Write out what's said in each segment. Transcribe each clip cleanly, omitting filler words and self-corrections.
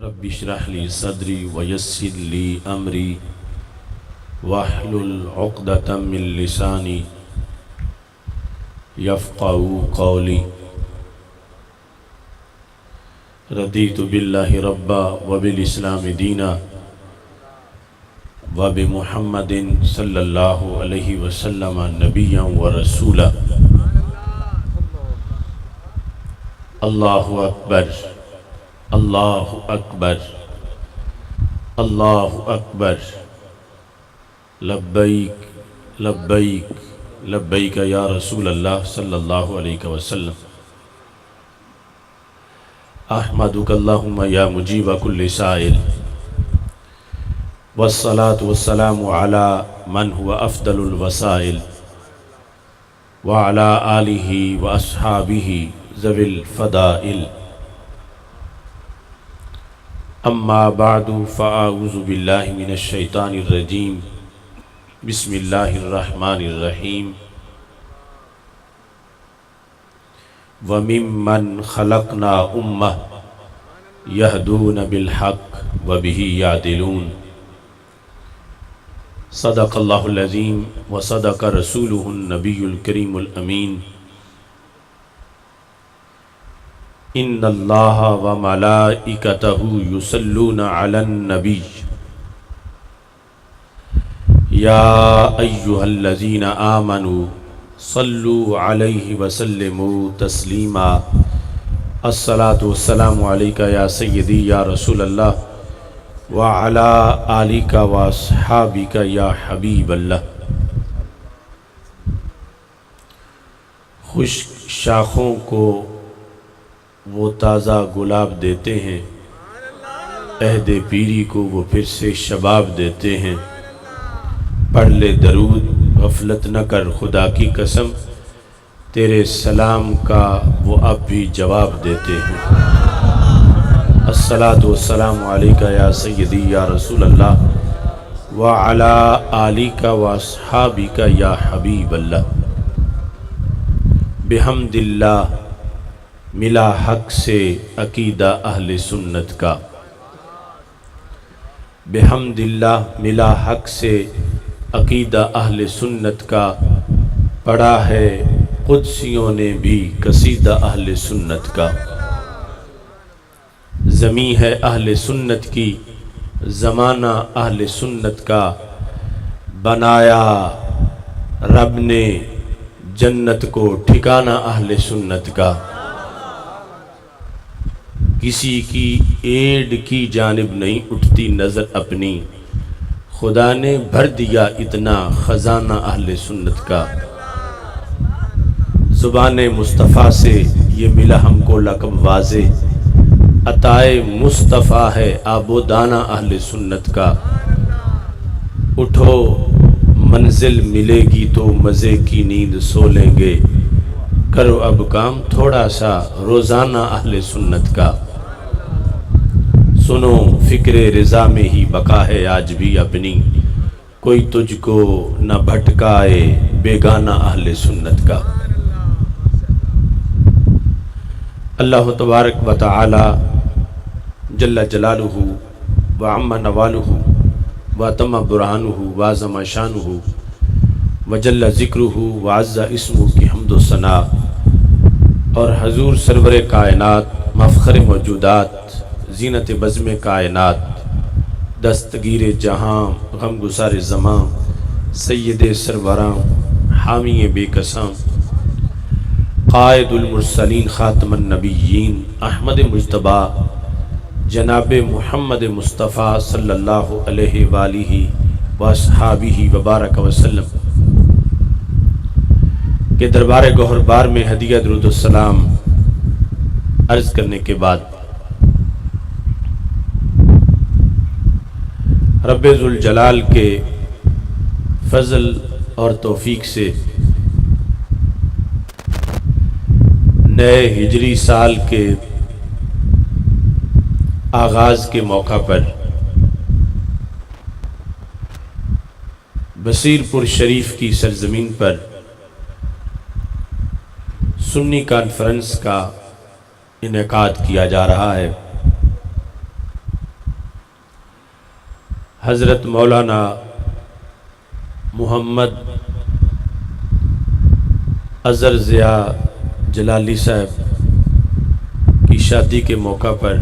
رب اشرح لي صدري ويسر لي أمري واحلل عقدة من لساني يفقهوا قولي. رضيت بالله ربا وبالإسلام دينا وبمحمد صلى الله عليه وسلم نبيا ورسولا. الله أكبر الله أكبر الله أكبر. لبيك لبيك لبيك يا رسول الله صلى الله عليه وسلم. أحمدك اللهم يا مجيب كل سائل، والصلاة والسلام على من هو أفضل الوسائل وعلى آله وأصحابه ذوي الفضائل. اما بعد فاعوذ باللہ من الشیطان الرجیم. بسم اللہ الرحمن الرحیم. وَمِمَّنْ خَلَقْنَا أُمَّةً يَهْدُونَ بِالْحَقِّ وَبِهِ يَعْدِلُونَ. صدق اللہ العظیم وصدق رسولہ النبی الکریم الامین. ان اللہ وملائکتہ یصلون علی النبی یا ایہا الذین آمنوا صلوا علیہ وسلموا تسلیما. الصلاة والسلام علیکہ یا سیدی یا رسول اللہ وعلی آلک واصحابک یا حبیب اللہ. خشک شاخوں کو وہ تازہ گلاب دیتے ہیں، عہد پیری کو وہ پھر سے شباب دیتے ہیں. پڑھ لے درود غفلت نہ کر خدا کی قسم، تیرے سلام کا وہ اب بھی جواب دیتے ہیں. الصلاة والسلام علیکہ یا سیدی یا رسول اللہ وعلی آلک واصحابک یا حبیب اللہ. بحمد اللہ ملا حق سے عقیدہ اہل سنت کا. بحمد اللہ ملا حق سے عقیدہ اہل سنت کا. پڑھا ہے قدسیوں نے بھی قصیدہ اہل سنت کا. زمیں ہے اہل سنت کی زمانہ اہل سنت کا. بنایا رب نے جنت کو ٹھکانہ اہل سنت کا. کسی کی ایڈ کی جانب نہیں اٹھتی نظر اپنی، خدا نے بھر دیا اتنا خزانہ اہل سنت کا. زبان مصطفیٰ سے یہ ملا ہم کو لقب واضح، عطائے مصطفیٰ ہے آب و دانہ اہل سنت کا. اٹھو منزل ملے گی تو مزے کی نیند سو لیں گے، کرو اب کام تھوڑا سا روزانہ اہل سنت کا. سنو فکر رضا میں ہی بقا ہے آج بھی اپنی، کوئی تجھ کو نہ بھٹکائے بیگانہ اہل سنت کا. اللہ تبارک و تعالی جل جلالہ وعم نوالہ واتم برہانہ وعظم شانہ وجل ذکرہ وعز اسمہ کی حمد و ثنا، اور حضور سرور کائنات مفخر موجودات زینت بزم کائنات دستگیر جہاں غم گسار زماں سید سروراں حامی بے کساں قائد المرسلین خاتم النبیین احمد مجتبیٰ جناب محمد مصطفیٰ صلی اللہ علیہ وآلہ واصحابہ وبارک وسلم کے دربار گوہر بار میں ہدیہ درود السلام عرض کرنے کے بعد رب ذوالجلال کے فضل اور توفیق سے نئے ہجری سال کے آغاز کے موقع پر بصیر پور شریف کی سرزمین پر سنی کانفرنس کا انعقاد کیا جا رہا ہے. حضرت مولانا محمد اظہر ضیاء جلالی صاحب کی شادی کے موقع پر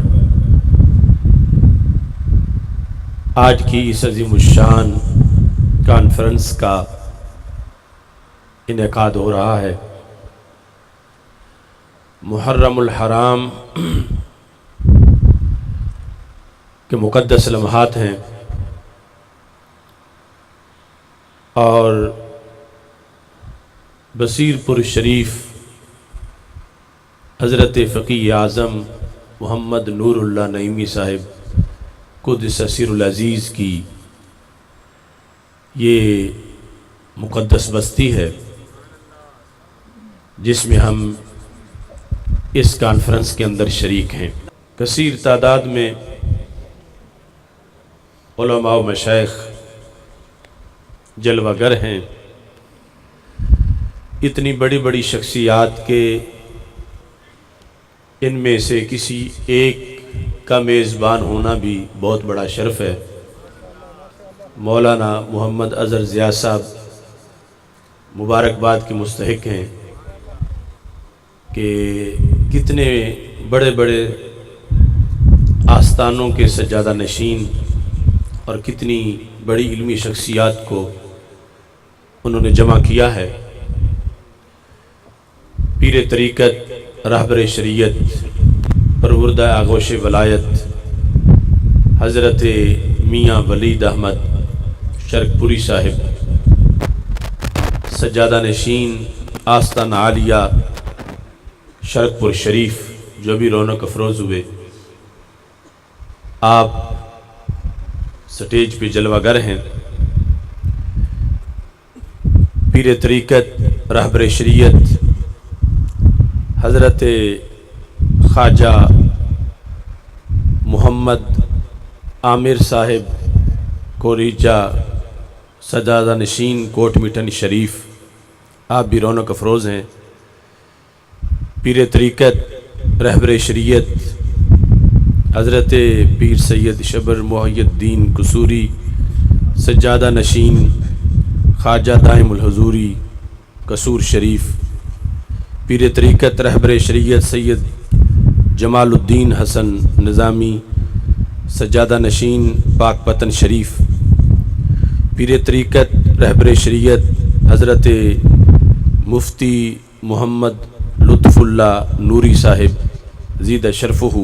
آج کی اس عظیم الشان کانفرنس کا انعقاد ہو رہا ہے۔ محرم الحرام کے مقدس لمحات ہیں اور بصیر پور شریف حضرت فقیہ اعظم محمد نور اللہ نعیمی صاحب قدس سیر العزیز کی یہ مقدس بستی ہے جس میں ہم اس کانفرنس کے اندر شریک ہیں۔ کثیر تعداد میں علماء و مشائخ جلوہ گر ہیں۔ اتنی بڑی بڑی شخصیات کے ان میں سے کسی ایک کا میزبان ہونا بھی بہت بڑا شرف ہے۔ مولانا محمد اظہر ضیاء صاحب مبارکباد کے مستحق ہیں کہ کتنے بڑے بڑے آستانوں کے سجادہ نشین اور کتنی بڑی علمی شخصیات کو انہوں نے جمع کیا ہے۔ پیر طریقت، رہبر شریعت، پروردہ آغوش ولایت حضرت میاں ولید احمد شرک پوری صاحب سجادہ نشین آستان عالیہ شرک پور شریف جو بھی رونق افروز ہوئے، آپ سٹیج پہ جلوہ گر ہیں۔ پیر طریقت، رہبر شریعت حضرت خواجہ محمد عامر صاحب کوریجہ سجادہ نشین کوٹ میٹن شریف، آپ بھی رونق افروز ہیں۔ پیر طریقت، رہبر شریعت حضرت پیر سید شبر محی الدین قصوری سجادہ نشین خواجہ دائم الحضوری قصور شریف، پیر طریقت، رہبر شریعت سید جمال الدین حسن نظامی سجادہ نشین پاک پتن شریف، پیر طریقت، رہبر شریعت حضرت مفتی محمد لطف اللہ نوری صاحب زیدہ شرفہ،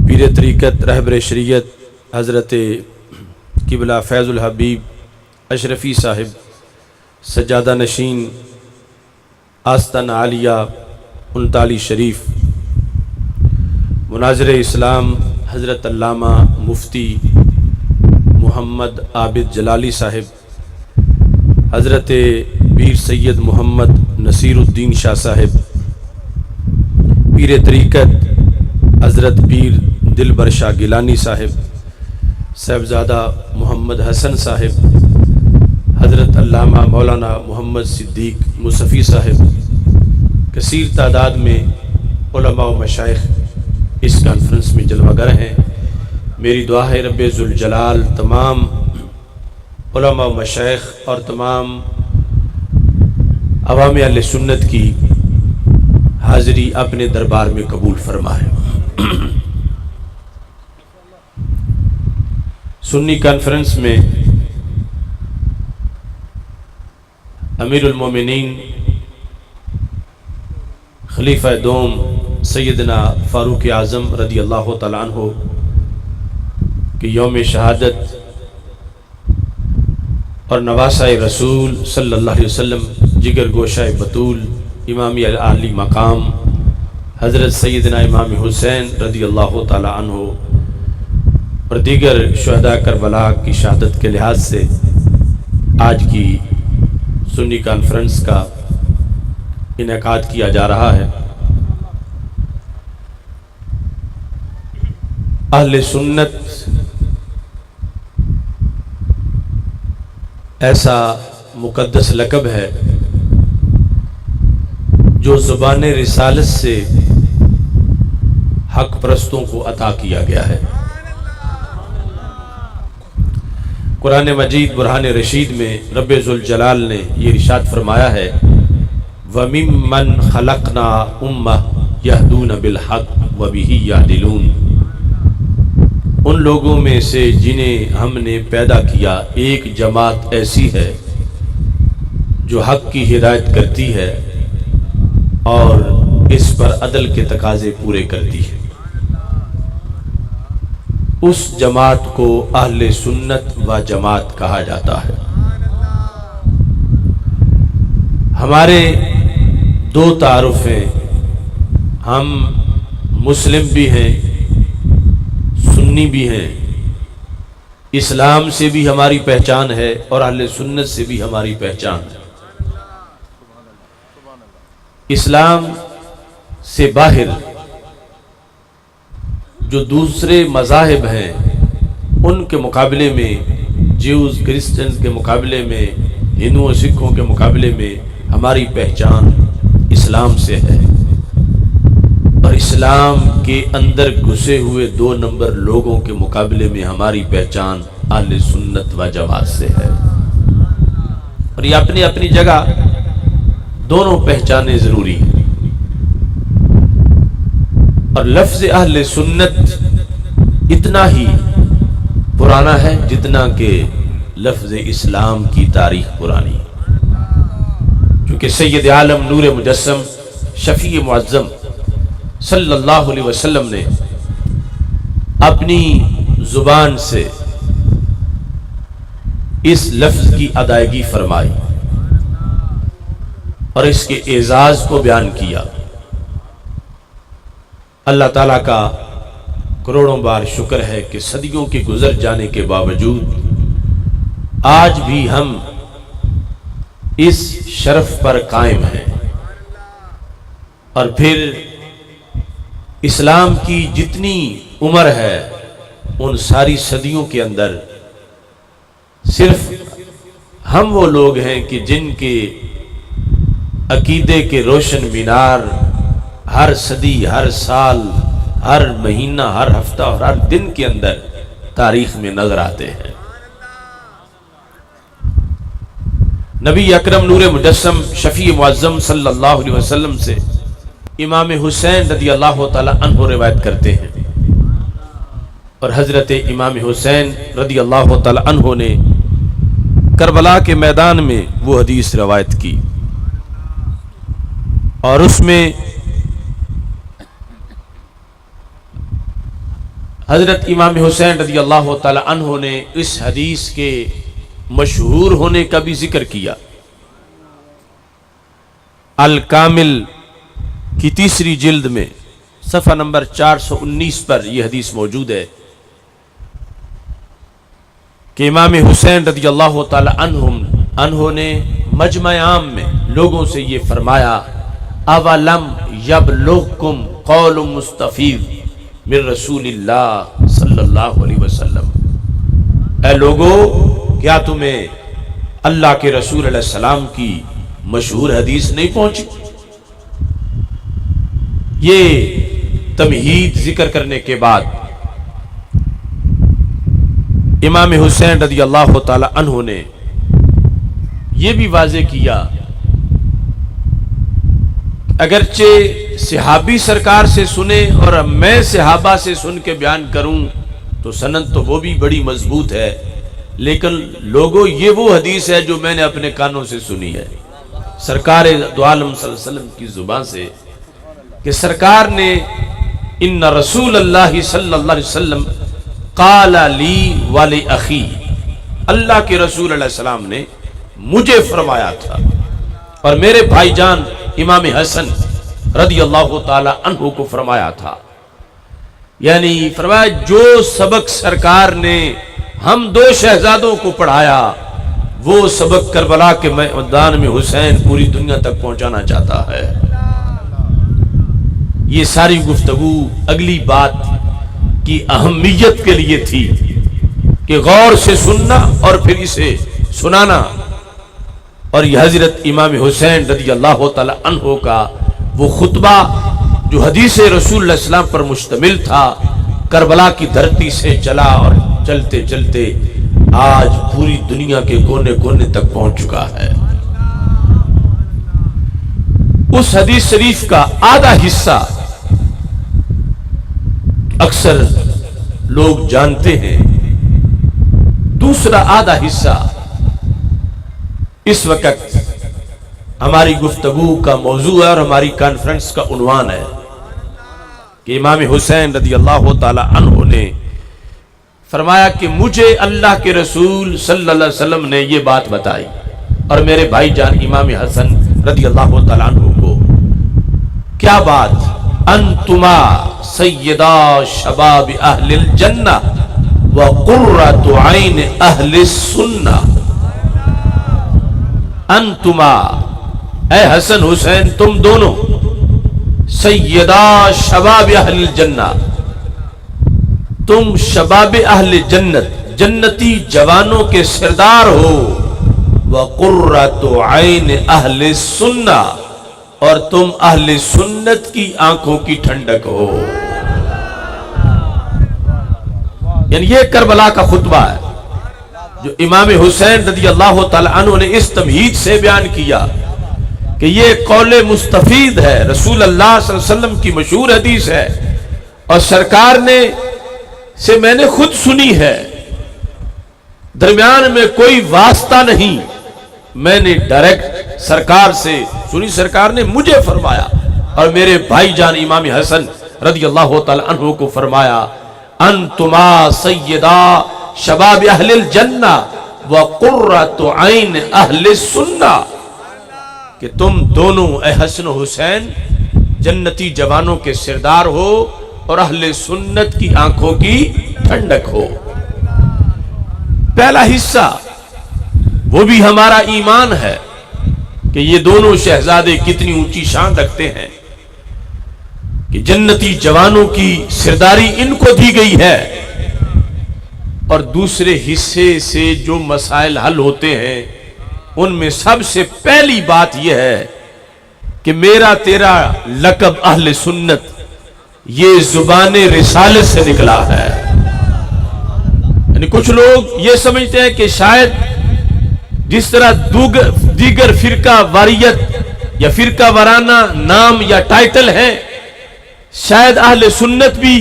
پیر طریقت، رہبر شریعت حضرت قبلہ فیض الحبیب اشرفی صاحب سجادہ نشین آستان عالیہ 39 شریف، مناظر اسلام حضرت علامہ مفتی محمد عابد جلالی صاحب حضرت پیر سید محمد نصیر الدین شاہ صاحب، پیر طریقت حضرت پیر دلبر شاہ گیلانی صاحب، صاحبزادہ محمد حسن صاحب، حضرت علامہ مولانا محمد صدیق مصفی صاحب، کثیر تعداد میں علماء و مشائخ اس کانفرنس میں جلوہ گر ہیں۔ میری دعا ہے رب ذوالجلال تمام علماء و مشائخ اور تمام عوام اہل سنت کی حاضری اپنے دربار میں قبول فرمائے۔ سنی کانفرنس میں امیر المومنین خلیفہ دوم سیدنا فاروق اعظم رضی اللہ تعالیٰ عنہ کہ یوم شہادت اور نواسہ رسول صلی اللہ علیہ وسلم جگر گوشہ بطول امام عالی مقام حضرت سیدنا امام حسین رضی اللہ تعالیٰ عنہ اور دیگر شہداء کربلا کی شہادت کے لحاظ سے آج کی سنی کانفرنس کا انعقاد کیا جا رہا ہے۔ اہل سنت ایسا مقدس لقب ہے جو زبان رسالت سے حق پرستوں کو عطا کیا گیا ہے۔ قرآن مجید برہان رشید میں رب ذوالجلال نے یہ ارشاد فرمایا ہے وَمِمَّنْ خَلَقْنَا أُمَّةً يَهْدُونَ بِالْحَقِّ وَبِهِ يَعْدِلُونَ، ان لوگوں میں سے جنہیں ہم نے پیدا کیا ایک جماعت ایسی ہے جو حق کی ہدایت کرتی ہے اور اس پر عدل کے تقاضے پورے کرتی ہے۔ اس جماعت کو اہل سنت و جماعت کہا جاتا ہے۔ ہمارے دو تعارف ہیں، ہم مسلم بھی ہیں، سنی بھی ہیں۔ اسلام سے بھی ہماری پہچان ہے اور اہل سنت سے بھی ہماری پہچان ہے۔ اسلام سے باہر جو دوسرے مذاہب ہیں ان کے مقابلے میں، جیوز کرسچنز کے مقابلے میں، ہندوؤں سکھوں کے مقابلے میں ہماری پہچان اسلام سے ہے، اور اسلام کے اندر گھسے ہوئے 2 نمبر لوگوں کے مقابلے میں ہماری پہچان اہل سنت و جماعت سے ہے۔ اور یہ اپنی اپنی جگہ دونوں پہچانیں ضروری ہیں۔ اور لفظ اہل سنت اتنا ہی پرانا ہے جتنا کہ لفظ اسلام کی تاریخ پرانی، کیونکہ سید عالم نور مجسم شفیع معظم صلی اللہ علیہ وسلم نے اپنی زبان سے اس لفظ کی ادائیگی فرمائی اور اس کے اعزاز کو بیان کیا۔ اللہ تعالیٰ کا کروڑوں بار شکر ہے کہ صدیوں کے گزر جانے کے باوجود آج بھی ہم اس شرف پر قائم ہیں، اور پھر اسلام کی جتنی عمر ہے ان ساری صدیوں کے اندر صرف ہم وہ لوگ ہیں کہ جن کے عقیدے کے روشن مینار ہر صدی، ہر سال، ہر مہینہ، ہر ہفتہ اور ہر دن کے اندر تاریخ میں نظر آتے ہیں۔ نبی اکرم نور مجسم شفیع معظم صلی اللہ علیہ وسلم سے امام حسین رضی اللہ تعالی عنہ روایت کرتے ہیں، اور حضرت امام حسین رضی اللہ تعالی عنہ نے کربلا کے میدان میں وہ حدیث روایت کی، اور اس میں حضرت امام حسین رضی اللہ تعالی عنہ نے اس حدیث کے مشہور ہونے کا بھی ذکر کیا۔ الکامل کی 3 جلد میں صفحہ نمبر 419 پر یہ حدیث موجود ہے کہ امام حسین رضی اللہ تعالی عنہ نے مجمع عام میں لوگوں سے یہ فرمایا اولم یبلغکم قول مستفیض من رسول اللہ صلی اللہ علیہ وسلم، اے لوگو کیا تمہیں اللہ کے رسول علیہ السلام کی مشہور حدیث نہیں پہنچی؟ یہ تمہید ذکر کرنے کے بعد امام حسین رضی اللہ تعالی عنہ نے یہ بھی واضح کیا اگرچہ صحابی سرکار سے سنے اور میں صحابہ سے سن کے بیان کروں تو سند تو وہ بھی بڑی مضبوط ہے، لیکن لوگوں یہ وہ حدیث ہے جو میں نے اپنے کانوں سے سنی ہے سرکار دو عالم صلی اللہ علیہ وسلم کی زبان سے، کہ سرکار نے ان رسول اللہ صلی اللہ علیہ وسلم قال لی ولی اخی، اللہ کے رسول علیہ السلام نے مجھے فرمایا تھا اور میرے بھائی جان امام حسن رضی اللہ تعالی عنہ کو فرمایا تھا۔ یعنی فرمایا جو سبق سرکار نے ہم 2 شہزادوں کو پڑھایا وہ سبق کربلا کے میدان میں حسین پوری دنیا تک پہنچانا چاہتا ہے۔ یہ ساری گفتگو اگلی بات کی اہمیت کے لیے تھی کہ غور سے سننا اور پھر اسے سنانا، اور یہ حضرت امام حسین رضی اللہ تعالی عنہ کا وہ خطبہ جو حدیث رسول اللہ صلی اللہ علیہ وسلم پر مشتمل تھا، کربلا کی دھرتی سے چلا اور چلتے چلتے آج پوری دنیا کے کونے کونے تک پہنچ چکا ہے۔ اس حدیث شریف کا آدھا حصہ اکثر لوگ جانتے ہیں، دوسرا آدھا حصہ اس وقت ہماری گفتگو کا موضوع ہے اور ہماری کانفرنس کا عنوان ہے کہ امام حسین رضی اللہ تعالی عنہ نے فرمایا کہ مجھے اللہ کے رسول صلی اللہ علیہ وسلم نے یہ بات بتائی، اور میرے بھائی جان امام حسن رضی اللہ تعالی عنہ کو کیا بات؟ انتما سیدا شباب اہل الجنہ وقرۃ عین اہل السنہ۔ انتما اے حسن حسین، تم دونوں سیدا شباب اہل الجنہ، تم شباب اہل جنت، جنتی جوانوں کے سردار ہو، وقرۃ عین اہل السنہ، اور تم اہل سنت کی آنکھوں کی ٹھنڈک ہو۔ یعنی یہ کربلا کا خطبہ ہے جو امام حسین رضی اللہ تعالی عنہ نے اس تمہید سے بیان کیا کہ یہ قول مستفید ہے، رسول اللہ صلی اللہ علیہ وسلم کی مشہور حدیث ہے، اور سرکار نے سے میں نے خود سنی ہے، درمیان میں کوئی واسطہ نہیں، میں نے ڈائریکٹ سرکار سے سنی، سرکار نے مجھے فرمایا اور میرے بھائی جان امام حسن رضی اللہ تعالی عنہ کو فرمایا، انتما سیدا شباب اہل الجنہ وقرۃ عین اہل السنہ، کہ تم دونوں اے حسن و حسین جنتی جوانوں کے سردار ہو اور اہل سنت کی آنکھوں کی ٹھنڈک ہو۔ پہلا حصہ وہ بھی ہمارا ایمان ہے کہ یہ دونوں شہزادے کتنی اونچی شان رکھتے ہیں کہ جنتی جوانوں کی سرداری ان کو دی گئی ہے، اور دوسرے حصے سے جو مسائل حل ہوتے ہیں ان میں سب سے پہلی بات یہ ہے کہ میرا تیرا لقب اہل سنت یہ زبان رسالت سے نکلا ہے۔ یعنی کچھ لوگ یہ سمجھتے ہیں کہ شاید جس طرح دیگر فرقہ واریت یا فرقہ وارانہ نام یا ٹائٹل ہے، شاید اہل سنت بھی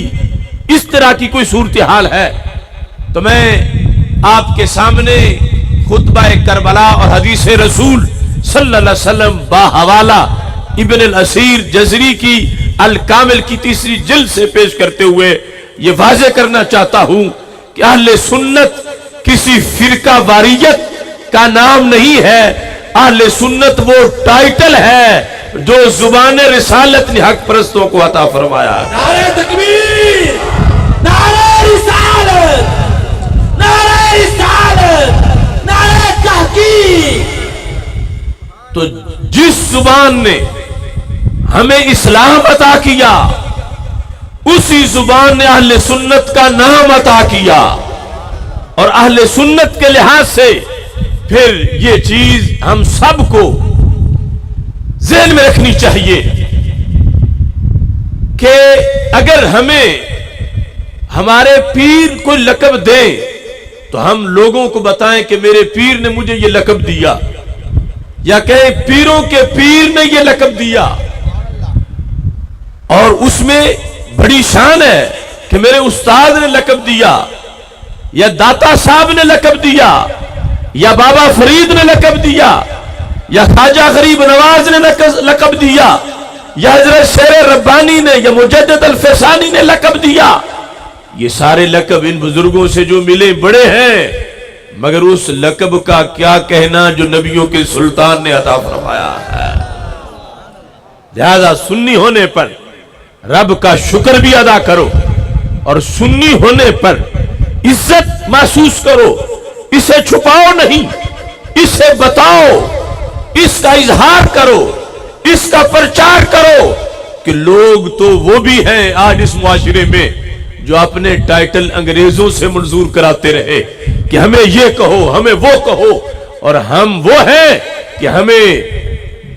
اس طرح کی کوئی صورتحال ہے۔ تو میں آپ کے سامنے خطبہ کربلا اور حدیث رسول صلی اللہ علیہ وسلم باحوالہ ابن الاسیر جزری کی الکامل کی تیسری جلد سے پیش کرتے ہوئے یہ واضح کرنا چاہتا ہوں کہ اہل سنت کسی فرقہ واریت کا نام نہیں ہے، اہل سنت وہ ٹائٹل ہے جو زبان رسالت نے حق پرستوں کو عطا فرمایا۔ نعرہ تکبیر، نعرہ رسالت، نعرہ رسالت، نعرہ تحقیق۔ تو جس زبان نے ہمیں اسلام عطا کیا اسی زبان نے اہل سنت کا نام عطا کیا، اور اہل سنت کے لحاظ سے پھر یہ چیز ہم سب کو ذہن میں رکھنی چاہیے کہ اگر ہمیں ہمارے پیر کو لقب دیں تو ہم لوگوں کو بتائیں کہ میرے پیر نے مجھے یہ لقب دیا، یا کہیں پیروں کے پیر نے یہ لقب دیا، اور اس میں بڑی شان ہے کہ میرے استاد نے لقب دیا، یا داتا صاحب نے لقب دیا، یا بابا فرید نے لقب دیا، یا خواجہ غریب نواز نے لقب دیا، یا حضرت شیر ربانی نے یا مجدد الفسانی نے لقب دیا۔ یہ سارے لقب ان بزرگوں سے جو ملے بڑے ہیں، مگر اس لقب کا کیا کہنا جو نبیوں کے سلطان نے عطا فرمایا ہے۔ لہذا سنی ہونے پر رب کا شکر بھی ادا کرو، اور سنی ہونے پر عزت محسوس کرو، اسے چھپاؤ نہیں، اسے بتاؤ، اس کا اظہار کرو، اس کا پرچار کرو کہ لوگ تو وہ بھی ہیں آج اس معاشرے میں جو اپنے ٹائٹل انگریزوں سے منظور کراتے رہے کہ ہمیں یہ کہو، ہمیں وہ کہو، اور ہم وہ ہیں کہ ہمیں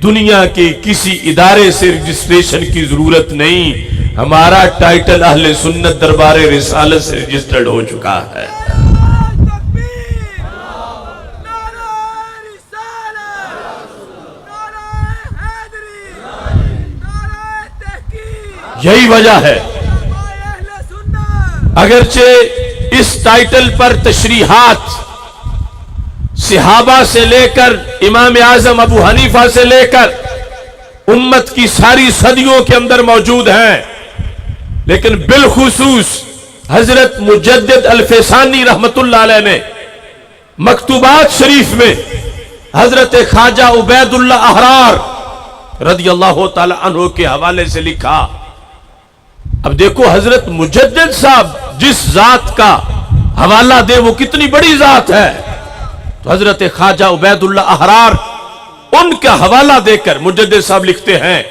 دنیا کے کسی ادارے سے رجسٹریشن کی ضرورت نہیں، ہمارا ٹائٹل اہل سنت دربار رسالت سے رجسٹرڈ ہو چکا ہے۔ یہی وجہ ہے اگرچہ اس ٹائٹل پر تشریحات صحابہ سے لے کر امام اعظم ابو حنیفہ سے لے کر امت کی ساری صدیوں کے اندر موجود ہیں، لیکن بالخصوص حضرت مجدد الفسانی رحمت اللہ علیہ نے مکتوبات شریف میں حضرت خواجہ عبید اللہ احرار رضی اللہ تعالی عنہ کے حوالے سے لکھا۔ اب دیکھو حضرت مجدد صاحب جس ذات کا حوالہ دے وہ کتنی بڑی ذات ہے، تو حضرت خواجہ عبید اللہ احرار ان کا حوالہ دے کر مجدد صاحب لکھتے ہیں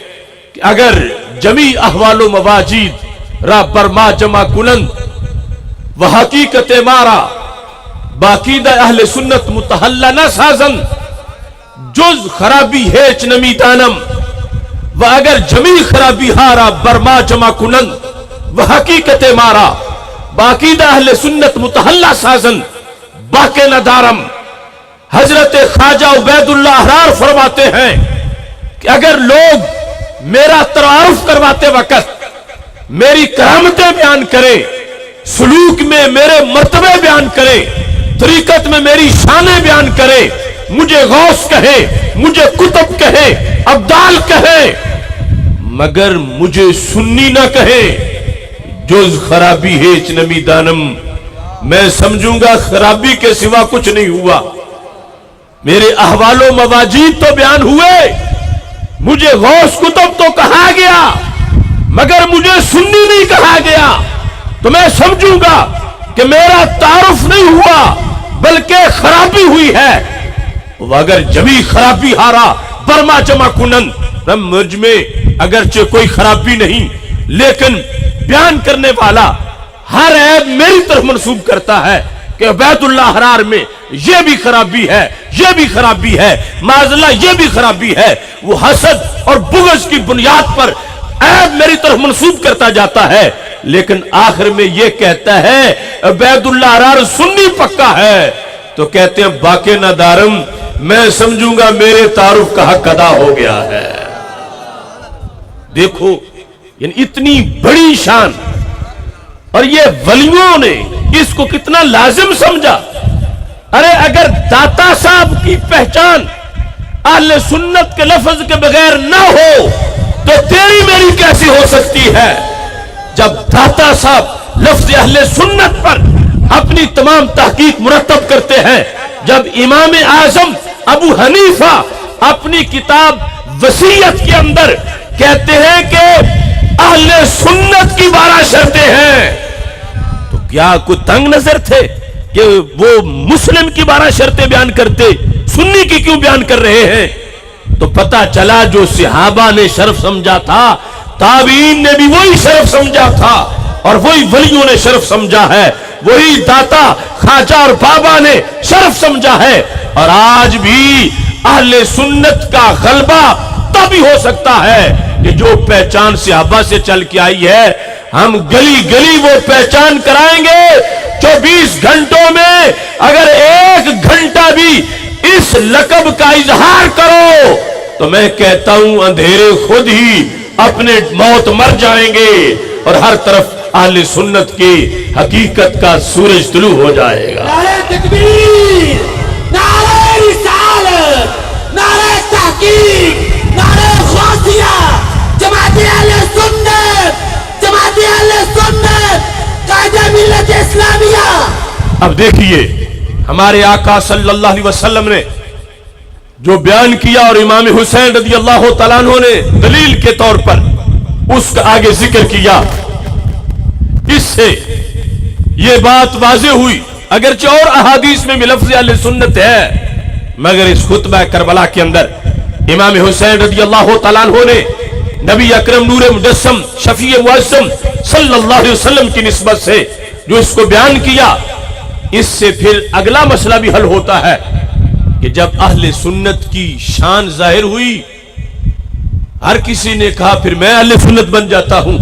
کہ اگر جمی احوال و مواجید را برما جمع کنند و حقیقت مارا باقیدہ اہل سنت متحلہ نہ سازن جز خرابی ہیچ نمی دانم و اگر جمی خرابی ہارا برما جمع کنند و حقیقت مارا باقیدہ اہل سنت متحلہ سازن باقی ندارم۔ حضرت خواجہ عبید اللہ احرار فرماتے ہیں کہ اگر لوگ میرا تعارف کرواتے وقت میری کرامتیں بیان کریں، سلوک میں میرے مرتبے بیان کریں، طریقت میں میری شانیں بیان کریں، مجھے غوث کہے، مجھے قطب کہے، ابدال کہے، مگر مجھے سنی نہ کہے، جز خرابی ہیچ نمی دانم، میں سمجھوں گا خرابی کے سوا کچھ نہیں ہوا۔ میرے احوال و مواجید تو بیان ہوئے، مجھے غوث قطب تو کہا گیا، مگر مجھے سنی نہیں کہا گیا، تو میں سمجھوں گا کہ میرا تعارف نہیں ہوا بلکہ خرابی ہوئی ہے۔ اگر جمی خرابی ہارا برما جمع کنند، مجھ میں اگرچہ کوئی خرابی نہیں لیکن بیان کرنے والا ہر عیب میری طرف منسوب کرتا ہے کہ عبید اللہ احرار میں یہ بھی خرابی ہے، یہ بھی خرابی ہے، معاذ اللہ یہ بھی خرابی ہے، وہ حسد اور بغض کی بنیاد پر عیب میری طرف منسوب کرتا جاتا ہے، لیکن آخر میں یہ کہتا ہے عبید اللہ احرار سنی پکا ہے، تو کہتے ہیں باقی ندارم، میں سمجھوں گا میرے تعارف کا حق ادا ہو گیا ہے۔ دیکھو یعنی اتنی بڑی شان، اور یہ ولیوں نے اس کو کتنا لازم سمجھا۔ ارے اگر داتا صاحب کی پہچان اہل سنت کے لفظ کے بغیر نہ ہو تو تیری میری کیسی ہو سکتی ہے؟ جب داتا صاحب لفظ اہل سنت پر اپنی تمام تحقیق مرتب کرتے ہیں، جب امام اعظم ابو حنیفہ اپنی کتاب وصیت کے اندر کہتے ہیں کہ اہل سنت کی 12 شرطیں ہیں، تو کیا کوئی تنگ نظر تھے کہ وہ مسلم کی 12 شرطیں بیان کرتے، سنی کی کیوں بیان کر رہے ہیں؟ تو پتہ چلا جو صحابہ نے شرف سمجھا تھا تابعین نے بھی وہی شرف سمجھا تھا، اور وہی ولیوں نے شرف سمجھا ہے، وہی داتا خواجہ اور بابا نے شرف سمجھا ہے، اور آج بھی اہل سنت کا غلبہ تب ہی ہو سکتا ہے کہ جو پہچان صحابہ سے چل کے آئی ہے، ہم گلی گلی وہ پہچان کرائیں گے۔ 24 گھنٹوں میں اگر 1 گھنٹہ بھی اس لقب کا اظہار کرو تو میں کہتا ہوں اندھیرے خود ہی اپنے موت مر جائیں گے، اور ہر طرف اہل سنت کی حقیقت کا سورج طلوع ہو جائے گا۔ نعرہ تکبیر، نعرہ رسالت، نعرہ تحقیق، نعرہ غوثیہ، جماعت اہل سنت، جماعت اہل سنت، قائد ملت اسلامیہ۔ اب دیکھیے ہمارے آقا صلی اللہ علیہ وسلم نے جو بیان کیا، اور امام حسین رضی اللہ تعالیٰ عنہ نے دلیل کے طور پر اس کا آگے ذکر کیا، اس سے یہ بات واضح ہوئی، اگرچہ اور احادیث میں بھی لفظ اہل سنت ہے، مگر اس خطبہ کربلا کے اندر امام حسین رضی اللہ تعالیٰ عنہ نے نبی اکرم نور مجسم شفیع معظم صلی اللہ علیہ وسلم کی نسبت سے جو اس کو بیان کیا، اس سے پھر اگلا مسئلہ بھی حل ہوتا ہے کہ جب اہل سنت کی شان ظاہر ہوئی، ہر کسی نے کہا پھر میں اہل سنت بن جاتا ہوں۔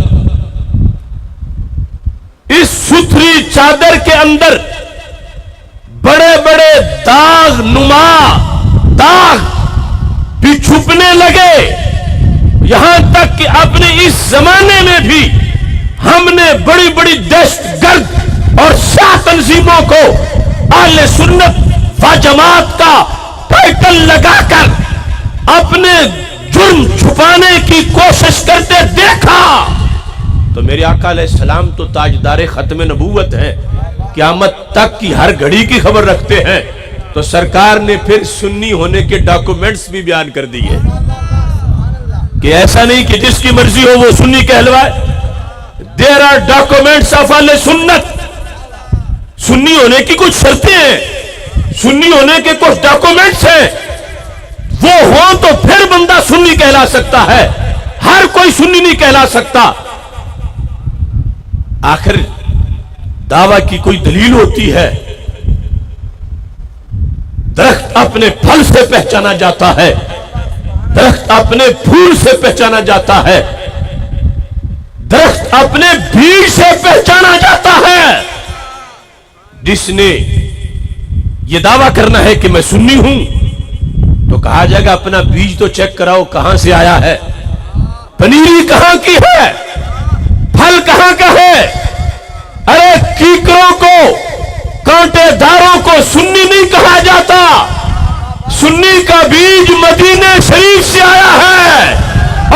اس ستھری چادر کے اندر بڑے بڑے داغ نما داغ بھی چھپنے لگے، یہاں تک کہ اپنے اس زمانے میں بھی ہم نے بڑی بڑی دہشت گرد اور شاہ تنظیموں کو اہل سنت و جماعت کا ٹائٹل لگا کر اپنے جرم چھپانے کی کوشش کرتے دیکھا. تو میرے آقا علیہ السلام تو تاجدار ختم نبوت ہیں، قیامت تک کی ہر گھڑی کی خبر رکھتے ہیں. تو سرکار نے پھر سنی ہونے کے ڈاکومنٹس بھی بیان کر دیے کہ ایسا نہیں کہ جس کی مرضی ہو وہ سنی کہلوائے. دیر آر ڈاکومنٹس آف اہل سنت. سنی ہونے کی کچھ شرطیں ہیں، سنی ہونے کے کچھ ڈاکومنٹس ہیں، وہ ہوں تو پھر بندہ سنی کہلا سکتا ہے. ہر کوئی سنی نہیں کہلا سکتا. آخر دعویٰ کی کوئی دلیل ہوتی ہے. درخت اپنے پھل سے پہچانا جاتا ہے، درخت اپنے پھول سے پہچانا جاتا ہے، درخت اپنے بیج سے پہچانا جاتا ہے. جس نے یہ دعویٰ کرنا ہے کہ میں سنی ہوں تو کہا جائے گا اپنا بیج تو چیک کراؤ کہاں سے آیا ہے، پنیری کہاں کی ہے، پھل کہاں کا ہے. ارے کیکروں کو، کانٹے داروں کو سنی نہیں کہا جاتا. سنی کا بیج مدینہ شریف سے آیا ہے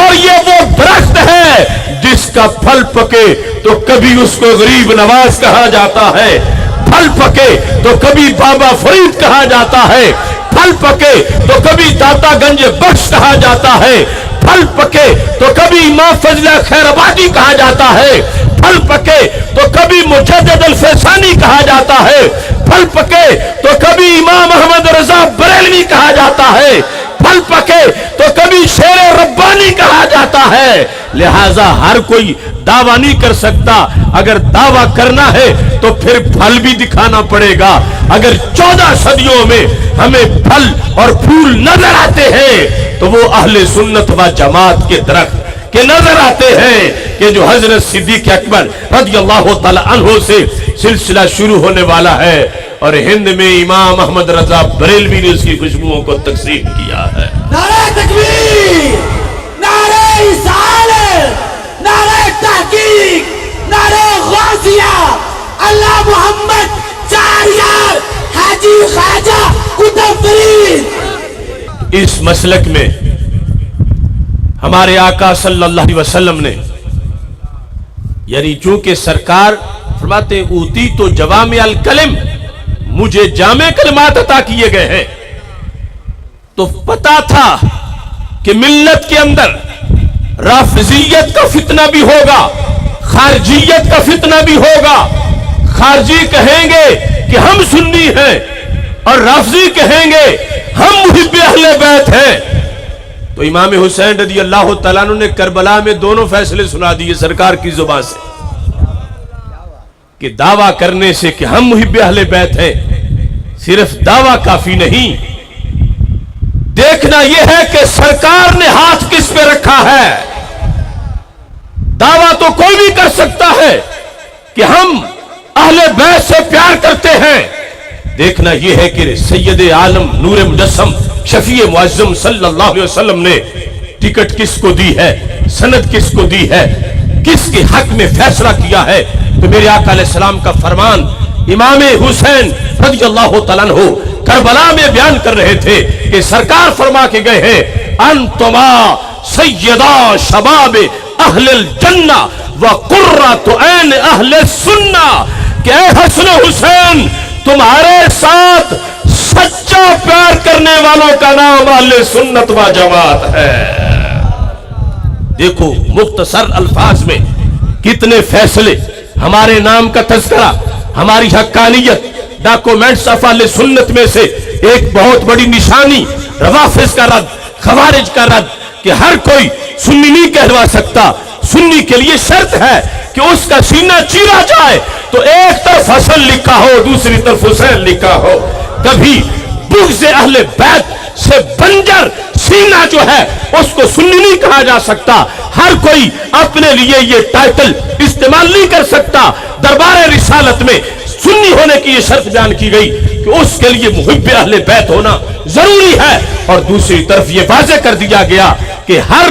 اور یہ وہ درخت ہے جس کا پھل پکے تو کبھی اس کو غریب نواز کہا جاتا ہے، پھل پکے تو کبھی بابا فرید کہا جاتا ہے، پھل پکے تو کبھی داتا گنج بخش کہا جاتا ہے، پھل پکے تو کبھی امام فضلہ خیر آبادی کہا جاتا ہے، پھل پکے تو کبھی مجدد الفیسانی کہا جاتا ہے، پھل پکے تو کبھی امام احمد رضا بریلوی کہا جاتا ہے، پھل پکے تو کبھی شیر ربانی کہا جاتا ہے. لہذا ہر کوئی دعویٰ نہیں کر سکتا. اگر دعویٰ کرنا ہے تو پھر پھل بھی دکھانا پڑے گا. اگر 14 صدیوں میں ہمیں پھل اور پھول نظر آتے ہیں تو وہ اہل سنت و جماعت کے درخت کے نظر آتے ہیں کہ جو حضرت صدیق اکبر رضی اللہ تعالی عنہ سے سلسلہ شروع ہونے والا ہے اور ہند میں امام احمد رضا بریلوی نے اس کی خوشبوؤں کو تقسیم کیا ہے. نعرہ تکبیر، نعرہ رسالت، نعرہ تحقیق، نعرہ غوثیہ، اللہ محمد چار یار حاجی خواجہ قطب فرید. اس مسلک میں ہمارے آقا صلی اللہ علیہ وسلم نے یعنی چونکہ سرکار فرماتے اوتی تو جوامع الکلم، مجھے جامع کلمات عطا کیے گئے ہیں، تو پتا تھا کہ ملت کے اندر رافضیت کا فتنہ بھی ہوگا، خارجیت کا فتنہ بھی ہوگا. خارجی کہیں گے کہ ہم سنی ہیں اور رافضی کہیں گے ہم محب اہل بیت ہیں. تو امام حسین رضی اللہ تعالیٰ عنہ نے کربلا میں دونوں فیصلے سنا دیے سرکار کی زبان سے کہ دعویٰ کرنے سے کہ ہم محب اہل بیت ہیں صرف دعویٰ کافی نہیں، دیکھنا یہ ہے کہ سرکار نے ہاتھ کس پہ رکھا ہے. دعویٰ تو کوئی بھی کر سکتا ہے کہ ہم اہل بیت سے پیار کرتے ہیں، دیکھنا یہ ہے کہ سید عالم نور مجسم شفیع معظم صلی اللہ علیہ وسلم نے ٹکٹ کس کو دی ہے، سند کس کو دی ہے، کس کے حق میں فیصلہ کیا ہے. تو میرے آقا علیہ السلام کا فرمان امام حسین رضی اللہ تعالیٰ عنہ کربلا میں بیان کر رہے تھے کہ سرکار فرما کے گئے ہیں انتما سیدہ شباب اہل الجنہ وقرۃ عین اہل السنہ، کہ اے حسن حسین تمہارے ساتھ سچا پیار کرنے والوں کا نام اہل سنت و جماعت ہے. دیکھو مختصر الفاظ میں کتنے فیصلے، ہمارے نام کا تذکرہ، ہماری حقانیت، ڈاکومنٹس آف اہل سنت میں سے ایک بہت بڑی نشانی روافض کا رد، خوارج کا رد کہ ہر کوئی سنی نہیں کہلوا سکتا. سنی کے لیے شرط ہے کہ اس کا سینہ چیرا جائے تو ایک طرف حسن لکھا ہو دوسری طرف حسین لکھا ہو. کبھی بغض اہل بیت سے بنجر سینہ جو ہے اس کو سنی نہیں کہا جا سکتا. ہر کوئی اپنے لیے یہ ٹائٹل استعمال نہیں کر سکتا. دربار رسالت میں سنی ہونے کی یہ شرط بیان کی گئی کہ اس کے لیے محب اہل بیت ہونا ضروری ہے، اور دوسری طرف یہ واضح کر دیا گیا کہ ہر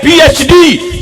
PhD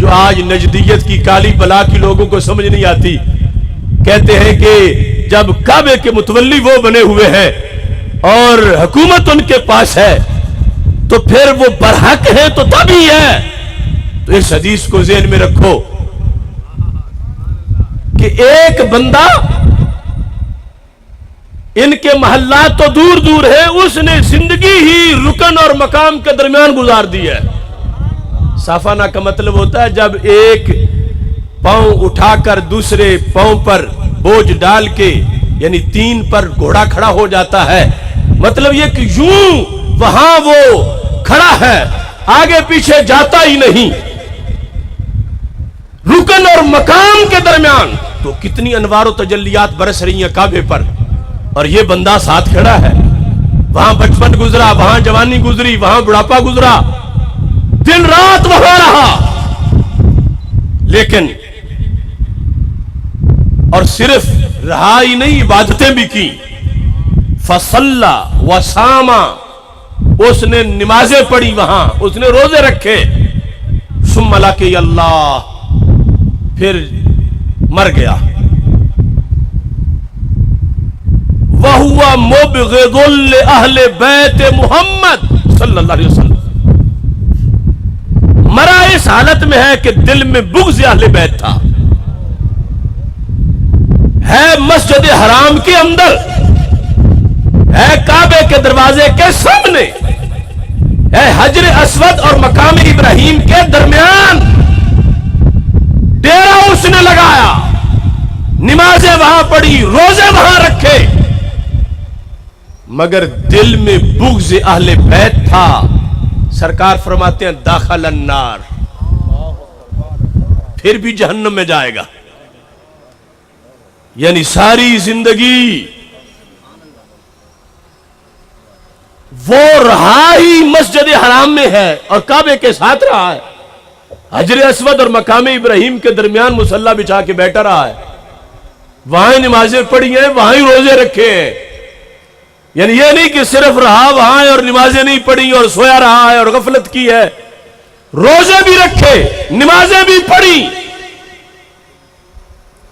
جو آج نجدیت کی کالی بلا کی لوگوں کو سمجھ نہیں آتی، کہتے ہیں کہ جب کعبے کے متولی وہ بنے ہوئے ہیں اور حکومت ان کے پاس ہے تو پھر وہ برحق ہے تو تب ہی ہے۔ تو اس حدیث کو ذہن میں رکھو کہ ایک بندہ ان کے محلات تو دور دور ہے، اس نے زندگی ہی رکن اور مقام کے درمیان گزار دی ہے۔ صافانہ کا مطلب ہوتا ہے جب ایک پاؤں اٹھا کر دوسرے پاؤں پر بوجھ ڈال کے، یعنی 3 پر گھوڑا کھڑا ہو جاتا ہے، مطلب یہ کہ یوں وہاں وہ کھڑا ہے، آگے پیچھے جاتا ہی نہیں، رکن اور مقام کے درمیان۔ تو کتنی انوار و تجلیات برس رہی ہیں کعبے پر، اور یہ بندہ ساتھ کھڑا ہے۔ وہاں بچپن گزرا، وہاں جوانی گزری، وہاں بڑھاپا گزرا، دن رات وہاں رہا، لیکن اور صرف رہا ہی نہیں، عبادتیں بھی کی۔ فصلى وصام، اس نے نمازیں پڑھی، وہاں اس نے روزے رکھے۔ ثم لقي اللہ، پھر مر گیا۔ وَهُوَ مُبْغِضٌ لِأَهْلِ بَيْتِ محمد صلی اللہ علیہ وسلم، مرا اس حالت میں ہے کہ دل میں بغض اہل بیت تھا، ہے مسجد حرام کے اندر، ہے کعبے کے دروازے کے سامنے، ہے حجر اسود اور مقام ابراہیم کے درمیان، ڈیرا اس نے لگایا، نمازیں وہاں پڑھی، روزے وہاں رکھے، مگر دل میں بغض اہل بیت تھا۔ سرکار فرماتے ہیں داخل النار، پھر بھی جہنم میں جائے گا۔ یعنی ساری زندگی وہ رہا ہی مسجد حرام میں ہے اور کعبے کے ساتھ رہا ہے، حجر اسود اور مقام ابراہیم کے درمیان مصلی بچھا کے بیٹھا رہا ہے، وہاں نمازیں پڑھی ہیں، وہاں ہی روزے رکھے ہیں۔ یعنی یہ نہیں کہ صرف رہا وہاں اور نمازیں نہیں پڑھی اور سویا رہا ہے اور غفلت کی ہے، روزے بھی رکھے، نمازیں بھی پڑھی،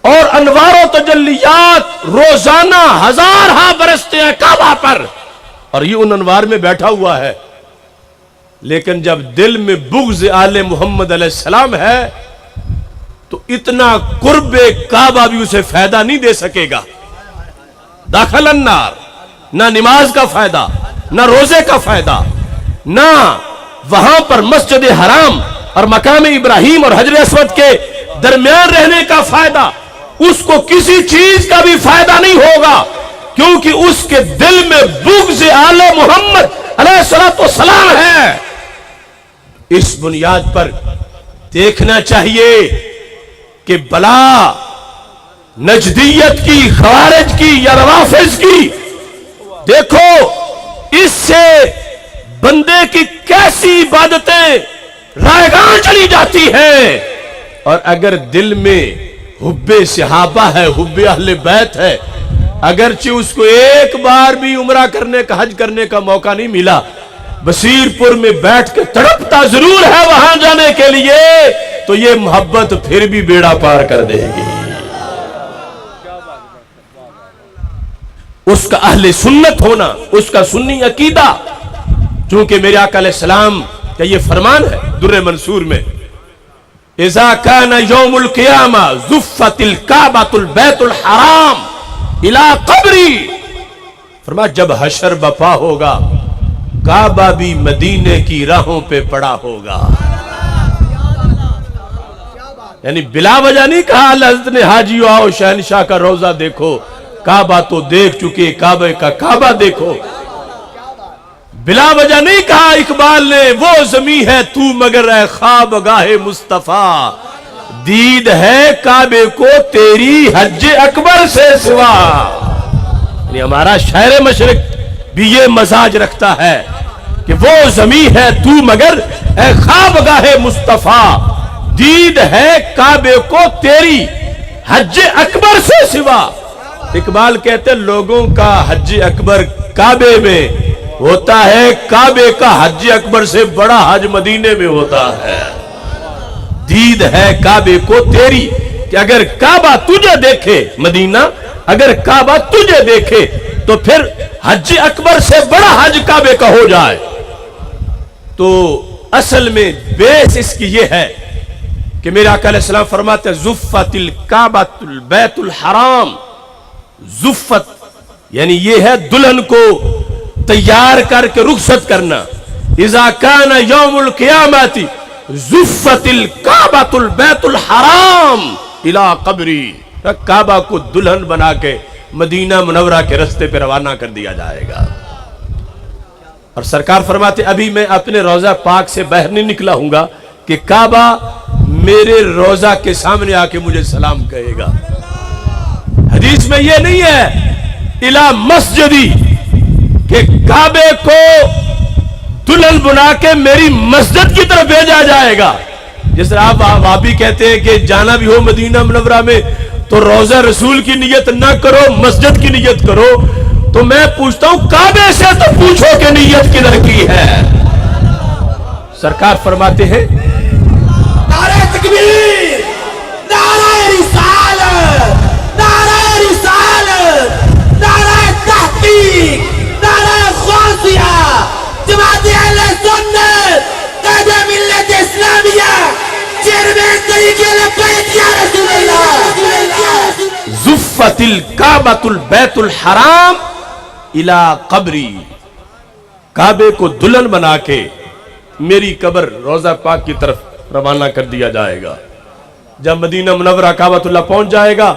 اور انوار و تجلیات روزانہ ہزارہا برستے ہیں کعبہ پر، اور یہ ان انوار میں بیٹھا ہوا ہے۔ لیکن جب دل میں بغض آل محمد علیہ السلام ہے تو اتنا قرب کعبہ بھی اسے فائدہ نہیں دے سکے گا۔ داخل النار، نہ نماز کا فائدہ، نہ روزے کا فائدہ، نہ وہاں پر مسجد حرام اور مقام ابراہیم اور حجر اسود کے درمیان رہنے کا فائدہ، اس کو کسی چیز کا بھی فائدہ نہیں ہوگا، کیونکہ اس کے دل میں بغض آل محمد علیہ السلام ہے۔ اس بنیاد پر دیکھنا چاہیے کہ بلا نجدیت کی، خوارج کی یا روافض کی، دیکھو اس سے بندے کی کیسی عبادتیں رائگاں چلی جاتی ہیں، اور اگر دل میں حب صحابہ ہے، حب اہل بیت ہے، اگرچہ اس کو ایک بار بھی عمرہ کرنے کا، حج کرنے کا موقع نہیں ملا، بصیر پور میں بیٹھ کے تڑپتا ضرور ہے وہاں جانے کے لیے، تو یہ محبت پھر بھی بیڑا پار کر دے گی۔ اس کا اہل سنت ہونا، اس کا سنی عقیدہ، چونکہ میرے آقا علیہ السلام کا یہ فرمان ہے در منصور میں، اذا کان یوم القیامہ زفت الکعبۃ البیت الحرام الی قبری، فرمایا جب حشر بپا ہوگا کعبہ بھی مدینے کی راہوں پہ پڑا ہوگا۔ یعنی بلا وجہ نہیں کہا اللہ حضرت نے حاجیو آؤ شہنشاہ کا روزہ دیکھو، کعبہ تو دیکھ چکے، کعبہ کا کعبہ دیکھو۔ بلا وجہ نہیں کہا اقبال نے وہ زمین ہے تو مگر اے خواب گاہ مصطفیٰ، دید ہے کعبے کو تیری حج اکبر سے سوا۔ یعنی ہمارا شاعر مشرق بھی یہ مزاج رکھتا ہے کہ وہ زمین ہے تو مگر اے خواب گاہ مصطفیٰ، دید ہے کعبے کو تیری حج اکبر سے سوا۔ اقبال کہتے ہیں لوگوں کا حج اکبر کعبے میں ہوتا ہے، کعبے کا حج اکبر سے بڑا حج مدینے میں ہوتا ہے۔ دید ہے کعبے کو تیری کہ اگر کعبہ تجھے دیکھے مدینہ، اگر کعبہ تجھے دیکھے تو پھر حج اکبر سے بڑا حج کعبے کا ہو جائے۔ تو اصل میں بیس اس کی یہ ہے کہ میرے آقا علیہ السلام فرماتے ہیں زفت الکعبۃ البیت الحرام، زفت یعنی یہ ہے دلہن کو تیار کر کے رخصت کرنا، اذا کان یوم القیامت زفت الکعبۃ البیت الحرام الی قبری، کعبہ کو دلہن بنا کے مدینہ منورہ کے رستے پہ روانہ کر دیا جائے گا۔ اور سرکار فرماتے ابھی میں اپنے روضہ پاک سے باہر نہیں نکلا ہوں گا کہ کعبہ میرے روضہ کے سامنے آ کے مجھے سلام کہے گا۔ حدیث میں یہ نہیں ہے الی مسجدی کہ کعبے کو دلہن بنا کے میری مسجد کی طرف بھیجا جائے گا۔ جس طرح آپ بھی کہتے ہیں کہ جانا بھی ہو مدینہ منورہ میں تو روضہ رسول کی نیت نہ کرو، مسجد کی نیت کرو، تو میں پوچھتا ہوں کعبے سے تو پوچھو کہ نیت کدھر کی ہے۔ سرکار فرماتے ہیں نعرہ تکبیر، نعرہ رسالت، نعرہ رسالت، نعرہ تحقیق، نعرہ غوثیہ، جماعت اہل سنت، قائد ملت اسلامیہ، چیئرمین طریقے لبیک یا رسول اللہ۔ زفت الکعبۃ البیت الحرام الی قبری، کعبے کو دلہن بنا کے میری قبر روضہ پاک کی طرف روانہ کر دیا جائے گا۔ جب مدینہ منورہ کعبۃ اللہ پہنچ جائے گا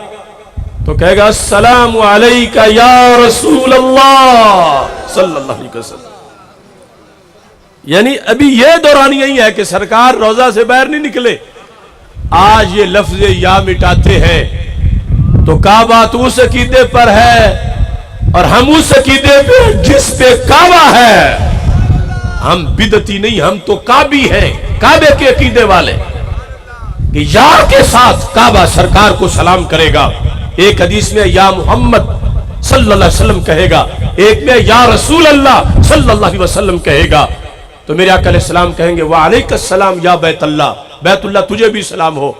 تو کہے گا السلام علیکہ یا رسول اللہ صلی اللہ علیہ وسلم۔ یعنی ابھی یہ دوران یہی ہے کہ سرکار روضہ سے باہر نہیں نکلے، آج یہ لفظ یا مٹاتے ہیں تو کعبہ تو اس عقیدے پر ہے اور ہم اس عقیدے پہ جس پہ کعبہ ہے، ہم بدعتی نہیں، ہم تو کعبی ہیں، کعبے کے عقیدے والے، کہ یا کے ساتھ کعبہ سرکار کو سلام کرے گا۔ ایک حدیث میں یا محمد صلی اللہ علیہ وسلم کہے گا، ایک میں یا رسول اللہ صلی اللہ علیہ وسلم کہے گا۔ تو میرے آقا علیہ السلام کہیں گے وعلیک السلام یا بیت اللہ، بیت اللہ تجھے بھی سلام ہو۔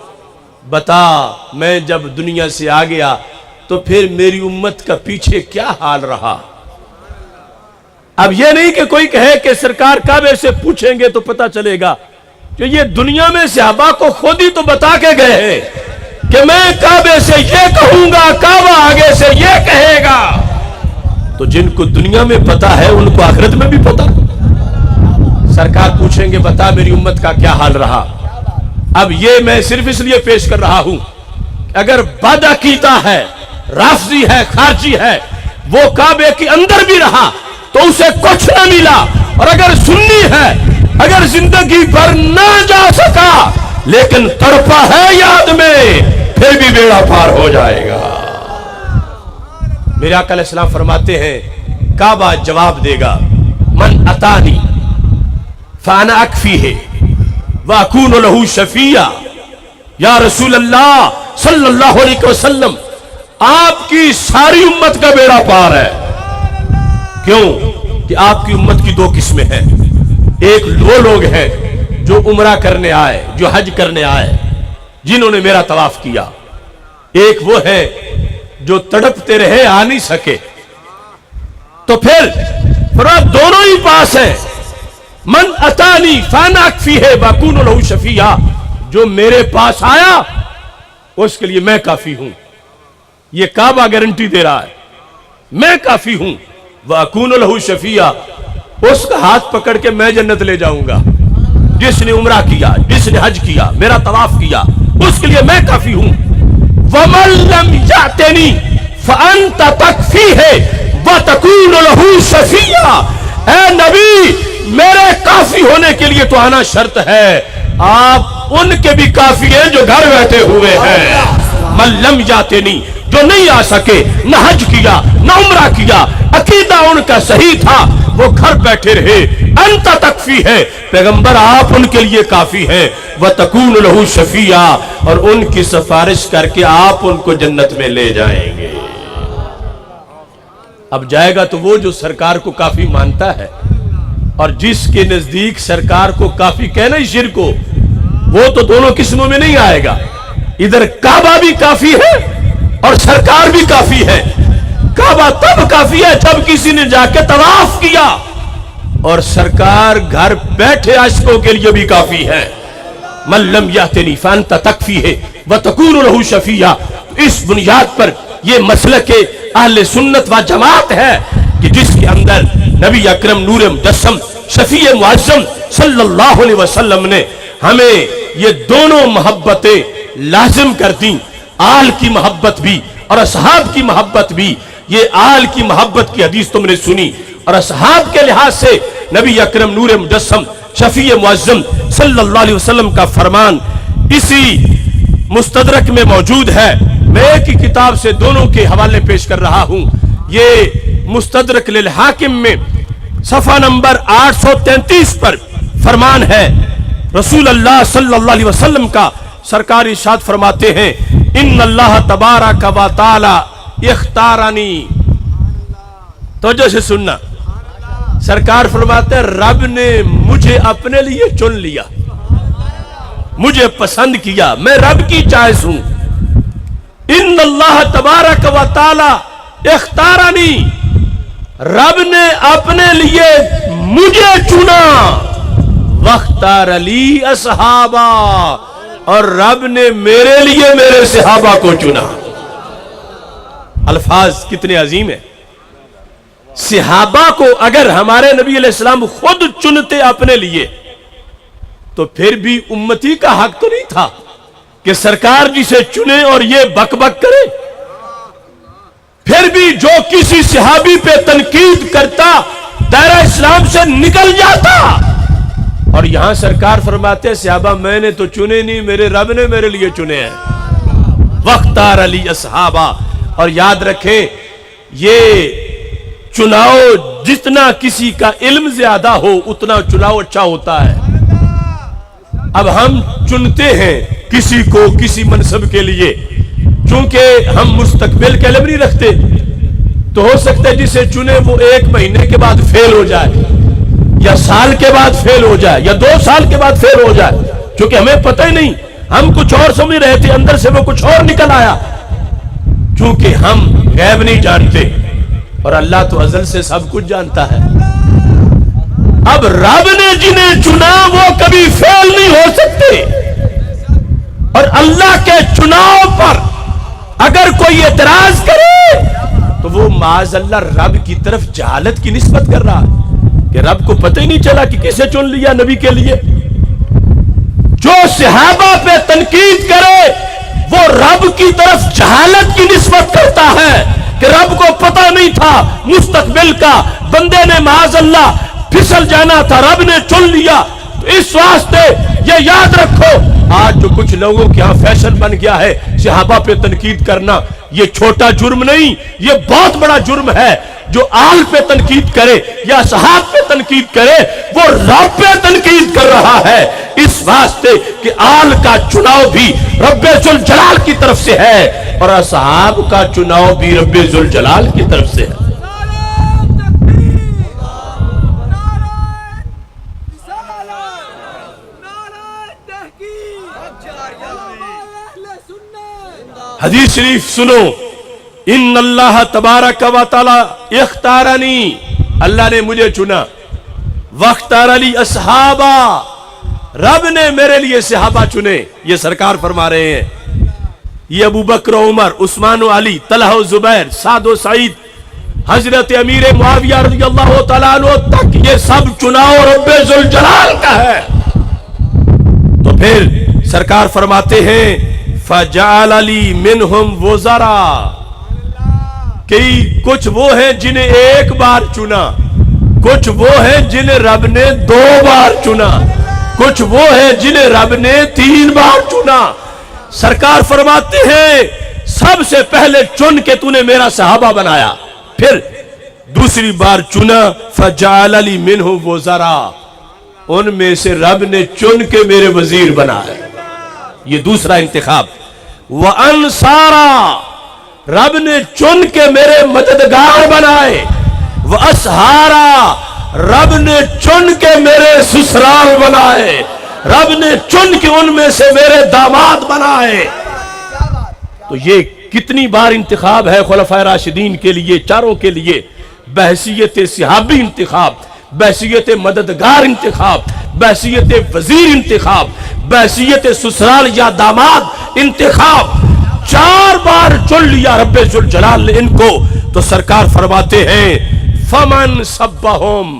بتا میں جب دنیا سے آ گیا تو پھر میری امت کا پیچھے کیا حال رہا۔ اب یہ نہیں کہ کوئی کہے کہ سرکار کعبے سے پوچھیں گے تو پتہ چلے گا، کہ یہ دنیا میں صحابہ کو خود ہی تو بتا کے گئے ہیں کہ میں کعبے سے یہ کہوں گا، کعبہ آگے سے یہ کہے گا۔ تو جن کو دنیا میں پتا ہے ان کو آخرت میں بھی پتا۔ سرکار پوچھیں گے بتا میری امت کا کیا حال رہا۔ اب یہ میں صرف اس لیے پیش کر رہا ہوں اگر بد عقیدہ ہے، رافضی ہے، خارجی ہے، وہ کعبے کے اندر بھی رہا تو اسے کچھ نہ ملا، اور اگر سنی ہے، اگر زندگی بھر نہ جا سکا لیکن تڑپا ہے یاد میں، پھر بھی بیڑا پار ہو جائے گا۔ میرے آقا علیہ السلام فرماتے ہیں کعبہ جواب دے گا من اتانی فانا اکفیہ وَأَكُونُ لَهُ شَفِيًّا، یا رسول اللہ صلی اللہ علیہ وسلم آپ کی ساری امت کا بیڑا پار ہے۔ کیوں کہ آپ کی امت کی دو قسمیں ہیں، ایک وہ لوگ ہیں جو عمرہ کرنے آئے، جو حج کرنے آئے، جنہوں نے میرا طواف کیا، ایک وہ ہے جو تڑپتے رہے آ نہیں سکے۔ تو پھر دونوں ہی پاس ہیں، من اتانی فانا اکفیہ واکون لہ شفیعا، جو میرے پاس آیا اس کے لیے میں کافی ہوں۔ یہ کعبہ گارنٹی دے رہا ہے میں کافی ہوں، واکون لہ شفیعا، اس کا ہاتھ پکڑ کے میں جنت لے جاؤں گا۔ جس نے عمرہ کیا، جس نے حج کیا، میرا طواف کیا، اس کے لیے میں کافی ہوں۔ ومن لم یأتنی فانت تکفیہ وتکون لہ شفیعا، اے نبی میرے کافی ہونے کے لیے تو آنا شرط ہے، آپ ان کے بھی کافی ہیں جو گھر بیٹھے ہوئے ہیں۔ من لم یاتنی، جو نہیں آ سکے، نہ حج کیا نہ عمرہ کیا، عقیدہ ان کا صحیح تھا، وہ گھر بیٹھے رہے، انت تکفی ہے، پیغمبر آپ ان کے لیے کافی ہیں، وتکون لہ شفیعا، اور ان کی سفارش کر کے آپ ان کو جنت میں لے جائیں گے۔ اب جائے گا تو وہ جو سرکار کو کافی مانتا ہے، اور جس کے نزدیک سرکار کو کافی کہنا ہی شرک ہو، وہ تو دونوں قسموں میں نہیں آئے گا. ادھر کعبہ بھی کافی ہے اور سرکار بھی کافی ہے. کعبہ تب کافی ہے جب کسی نے جا کے طواف کیا, اور سرکار گھر بیٹھے عاشقوں کے لیے بھی کافی ہے. من لم یاتنی فانت تکفیہ وتکون لہ شفیعا. اس بنیاد پر یہ مسلک اہل سنت و جماعت ہے کہ جس کے اندر نبی اکرم نور مجسم شفیع معظم صلی اللہ علیہ وسلم نے ہمیں یہ دونوں محبتیں لازم کر دیں, آل کی محبت بھی اور اصحاب کی محبت بھی. یہ آل کی محبت کی حدیث تم نے سنی, اور اصحاب کے لحاظ سے نبی اکرم نور مجسم شفیع معظم صلی اللہ علیہ وسلم کا فرمان اسی مستدرک میں موجود ہے. میں ایک ہی کتاب سے دونوں کے حوالے پیش کر رہا ہوں. یہ مستدرک للحاکم میں صفحہ نمبر 833 پر فرمان ہے رسول اللہ صلی اللہ علیہ وسلم کا. سرکار ارشاد فرماتے ہیں ان اللہ تبارک و تعالی اختارانی. توجہ سے سننا, سرکار فرماتے ہیں رب نے مجھے اپنے لیے چن لیا, مجھے پسند کیا, میں رب کی چوائس ہوں. ان اللہ تبارک و تعالی اختارانی, رب نے اپنے لیے مجھے چنا. واختار لی اصحابا, اور رب نے میرے لیے میرے صحابہ کو چنا. الفاظ کتنے عظیم ہیں. صحابہ کو اگر ہمارے نبی علیہ السلام خود چنتے اپنے لیے تو پھر بھی امتی کا حق تو نہیں تھا کہ سرکار جسے چنے اور یہ بک بک کرے. پھر بھی جو کسی صحابی پہ تنقید کرتا دائرہ اسلام سے نکل جاتا. اور یہاں سرکار فرماتے ہیں صحابہ میں نے تو چنے نہیں, میرے رب نے میرے لیے چنے ہیں. واختار لی اصحابہ. اور یاد رکھیں یہ چناؤ جتنا کسی کا علم زیادہ ہو اتنا چناؤ اچھا ہوتا ہے. اب ہم چنتے ہیں کسی کو کسی منصب کے لیے, چونکہ ہم مستقبل کا علم نہیں رکھتے تو ہو سکتا ہے جسے چنے وہ 1 مہینے کے بعد فیل ہو جائے, یا سال کے بعد فیل ہو جائے, یا 2 سال کے بعد فیل ہو جائے, چونکہ ہمیں پتہ ہی نہیں, ہم کچھ اور سمجھ رہے تھے, اندر سے وہ کچھ اور نکل آیا. چونکہ ہم غیب نہیں جانتے اور اللہ تو ازل سے سب کچھ جانتا ہے. اب رب نے جنہیں چنا وہ کبھی فیل نہیں ہو سکتے, اور اللہ کے چناؤ پر اگر کوئی اعتراض کرے تو وہ معاذ اللہ رب کی طرف جہالت کی نسبت کر رہا ہے کہ رب کو پتہ ہی نہیں چلا کہ کسے چن لیا نبی کے لیے. جو صحابہ پہ تنقید کرے وہ رب کی طرف جہالت کی نسبت کرتا ہے کہ رب کو پتہ نہیں تھا مستقبل کا, بندے نے معاذ اللہ پھسل جانا تھا, رب نے چن لیا. تو اس واسطے یہ یاد رکھو آج جو کچھ لوگوں کے ہاں فیشن بن گیا ہے صحابہ پہ تنقید کرنا, یہ چھوٹا جرم نہیں, یہ بہت بڑا جرم ہے. جو آل پہ تنقید کرے یا صحاب پہ تنقید کرے وہ رب پہ تنقید کر رہا ہے, اس واسطے کہ آل کا چناؤ بھی رب ذوالجلال کی طرف سے ہے اور اصحاب کا چناؤ بھی رب ذوالجلال کی طرف سے ہے. حدیث شریف سنو, ان اللہ تبارک و تعالی اختارنی, اللہ نے مجھے چنا. واختار لی اصحابہ, رب نے میرے لیے صحابہ چنے. یہ سرکار فرما رہے ہیں. یہ ابو بکر و عمر, عثمان و علی, طلحہ و زبیر, سعد و سعید, حضرت امیر معاویہ رضی اللہ تعالیٰ عنہ تک یہ سب چناؤ رب ذوالجلال کا ہے. تو پھر سرکار فرماتے ہیں فجعل لی منہم وزراء, کچھ وہ ہیں جنہیں 1 بار چنا, کچھ وہ ہیں جنہیں رب نے 2 بار چنا, کچھ وہ ہیں جنہیں رب نے 3 بار چنا. سرکار فرماتے ہیں سب سے پہلے چن کے تو نے میرا صحابہ بنایا, پھر دوسری بار چنا فجعل لی منہم وزراء, ان میں سے رب نے چن کے میرے وزیر بنایا. یہ دوسرا انتخاب. وانصارا, رب نے چن کے میرے مددگار بنائے. واسہارا, رب نے چن کے میرے سسرال بنائے. رب نے چن کے ان میں سے میرے داماد بنائے. تو یہ کتنی بار انتخاب ہے خلفائے راشدین کے لیے، چاروں کے لیے، بحیثیت صحابی انتخاب، بحیثیت مددگار انتخاب، بحیثیت وزیر انتخاب، بحیثیت سسرال یا داماد انتخاب. 4 بار چن لیا رب ذوالجلال نے ان کو. تو سرکار فرماتے ہیں فمن سبہم،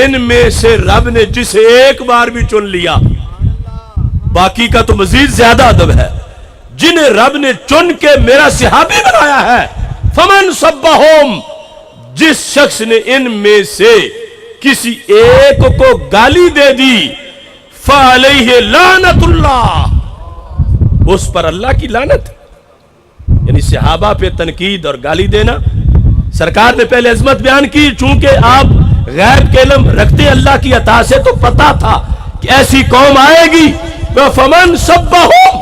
ان میں سے رب نے جسے ایک بار بھی چن لیا، باقی کا تو مزید زیادہ ادب ہے، جنہیں رب نے چن کے میرا صحابی بنایا ہے. فمن سبہم، جس شخص نے ان میں سے کسی ایک کو گالی دے دی، فعلیہ لعنت اللہ، اس پر اللہ کی لعنت. یعنی صحابہ پہ تنقید اور گالی دینا. سرکار نے پہلے عظمت بیان کی، چونکہ آپ غیب کے علم رکھتے اللہ کی عطا سے، تو پتا تھا کہ ایسی قوم آئے گی. فمن سبہم،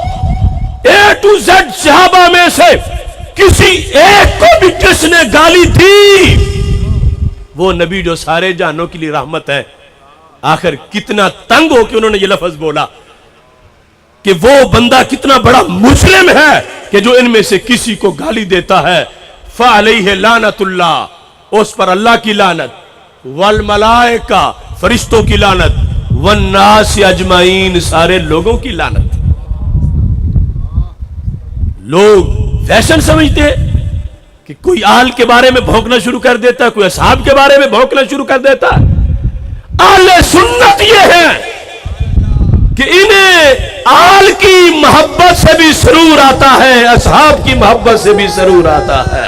اے ٹو زیڈ صحابہ میں سے کسی ایک کو بھی جس نے گالی دی، وہ نبی جو سارے جہانوں کے لیے رحمت ہے. آخر کتنا تنگ ہو کہ انہوں نے یہ لفظ بولا کہ وہ بندہ کتنا بڑا مجرم ہے کہ جو ان میں سے کسی کو گالی دیتا ہے. فعلیہ لعنت اللہ، اس پر اللہ کی لعنت، والملائکہ، فرشتوں کی لعنت، والناس اجمعین، سارے لوگوں کی لعنت. لوگ فیشن سمجھتے کہ کوئی آل کے بارے میں بھونکنا شروع کر دیتا ہے، کوئی اصحاب کے بارے میں بھونکنا شروع کر دیتا ہے. اہل سنت یہ ہے کہ انہیں آل کی محبت سے بھی سرور آتا ہے، اصحاب کی محبت سے بھی سرور آتا ہے.